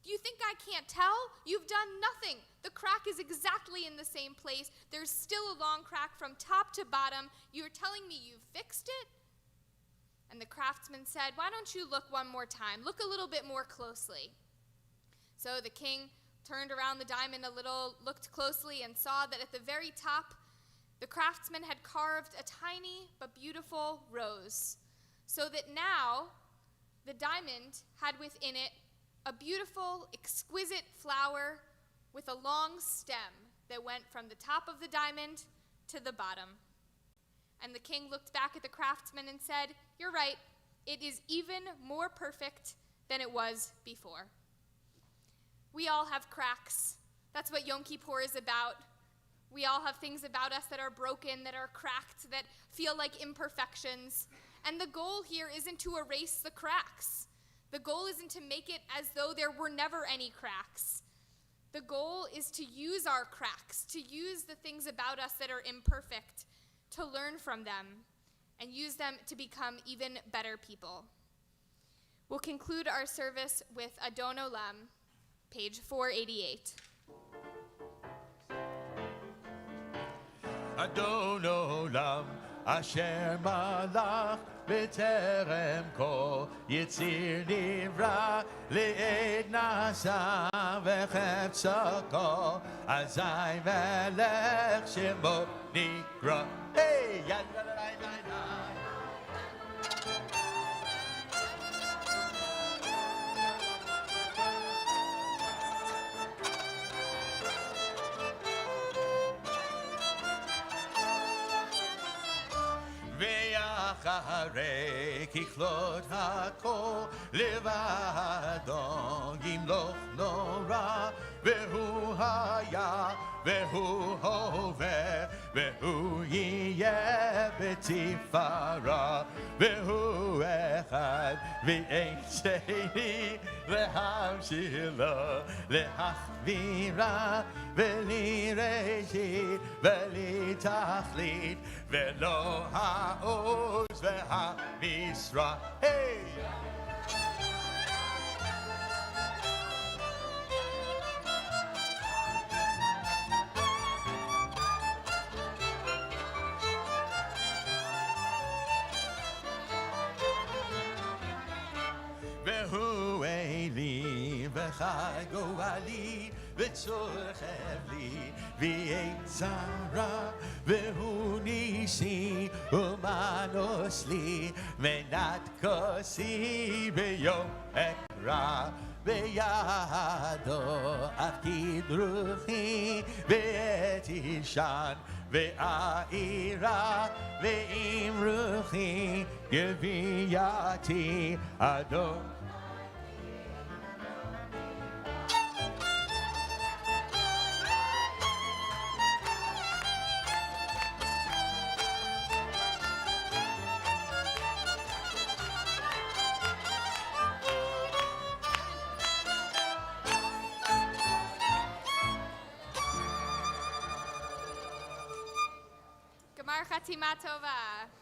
Do you think I can't tell? You've done nothing. The crack is exactly in the same place. There's still a long crack from top to bottom. You're telling me you've fixed it?" And the craftsman said, "Why don't you look one more time? Look a little bit more closely." So the king turned around the diamond a little, looked closely, and saw that at the very top, the craftsman had carved a tiny but beautiful rose, so that now the diamond had within it a beautiful, exquisite flower with a long stem that went from the top of the diamond to the bottom. And the king looked back at the craftsman and said, "You're right, it is even more perfect than it was before." We all have cracks. That's what Yom Kippur is about. We all have things about us that are broken, that are cracked, that feel like imperfections. And the goal here isn't to erase the cracks. The goal isn't to make it as though there were never any cracks. The goal is to use our cracks, to use the things about us that are imperfect, to learn from them, and use them to become even better people. We'll conclude our service with Adon Olam, page 488. Adon Olam, Asher Malach, בטרם כל יציר נברא לעד נעשה וחפצו כל אזי מלך שמו נקרא. היי! יאללה ליי ליי ליי אחרי ככלות הכל לבדו ימלוך נורא והוא היה והוא הווה והוא יהיה בתפארה והוא אחד ואין שני להמשילה להחבירה בלי ראשית בלי תכלית ולא העוז והמשרה. היי! והוא אלי וחי גואלי וצורכב לי ויהיה צרה והוא ניסי ומנוס לי מנת כוסי ביום אקרא בידו אפקיד רוחי ואת אישן ואירה ועם רוחי גבייתי אדון Gemar Chatima Tova.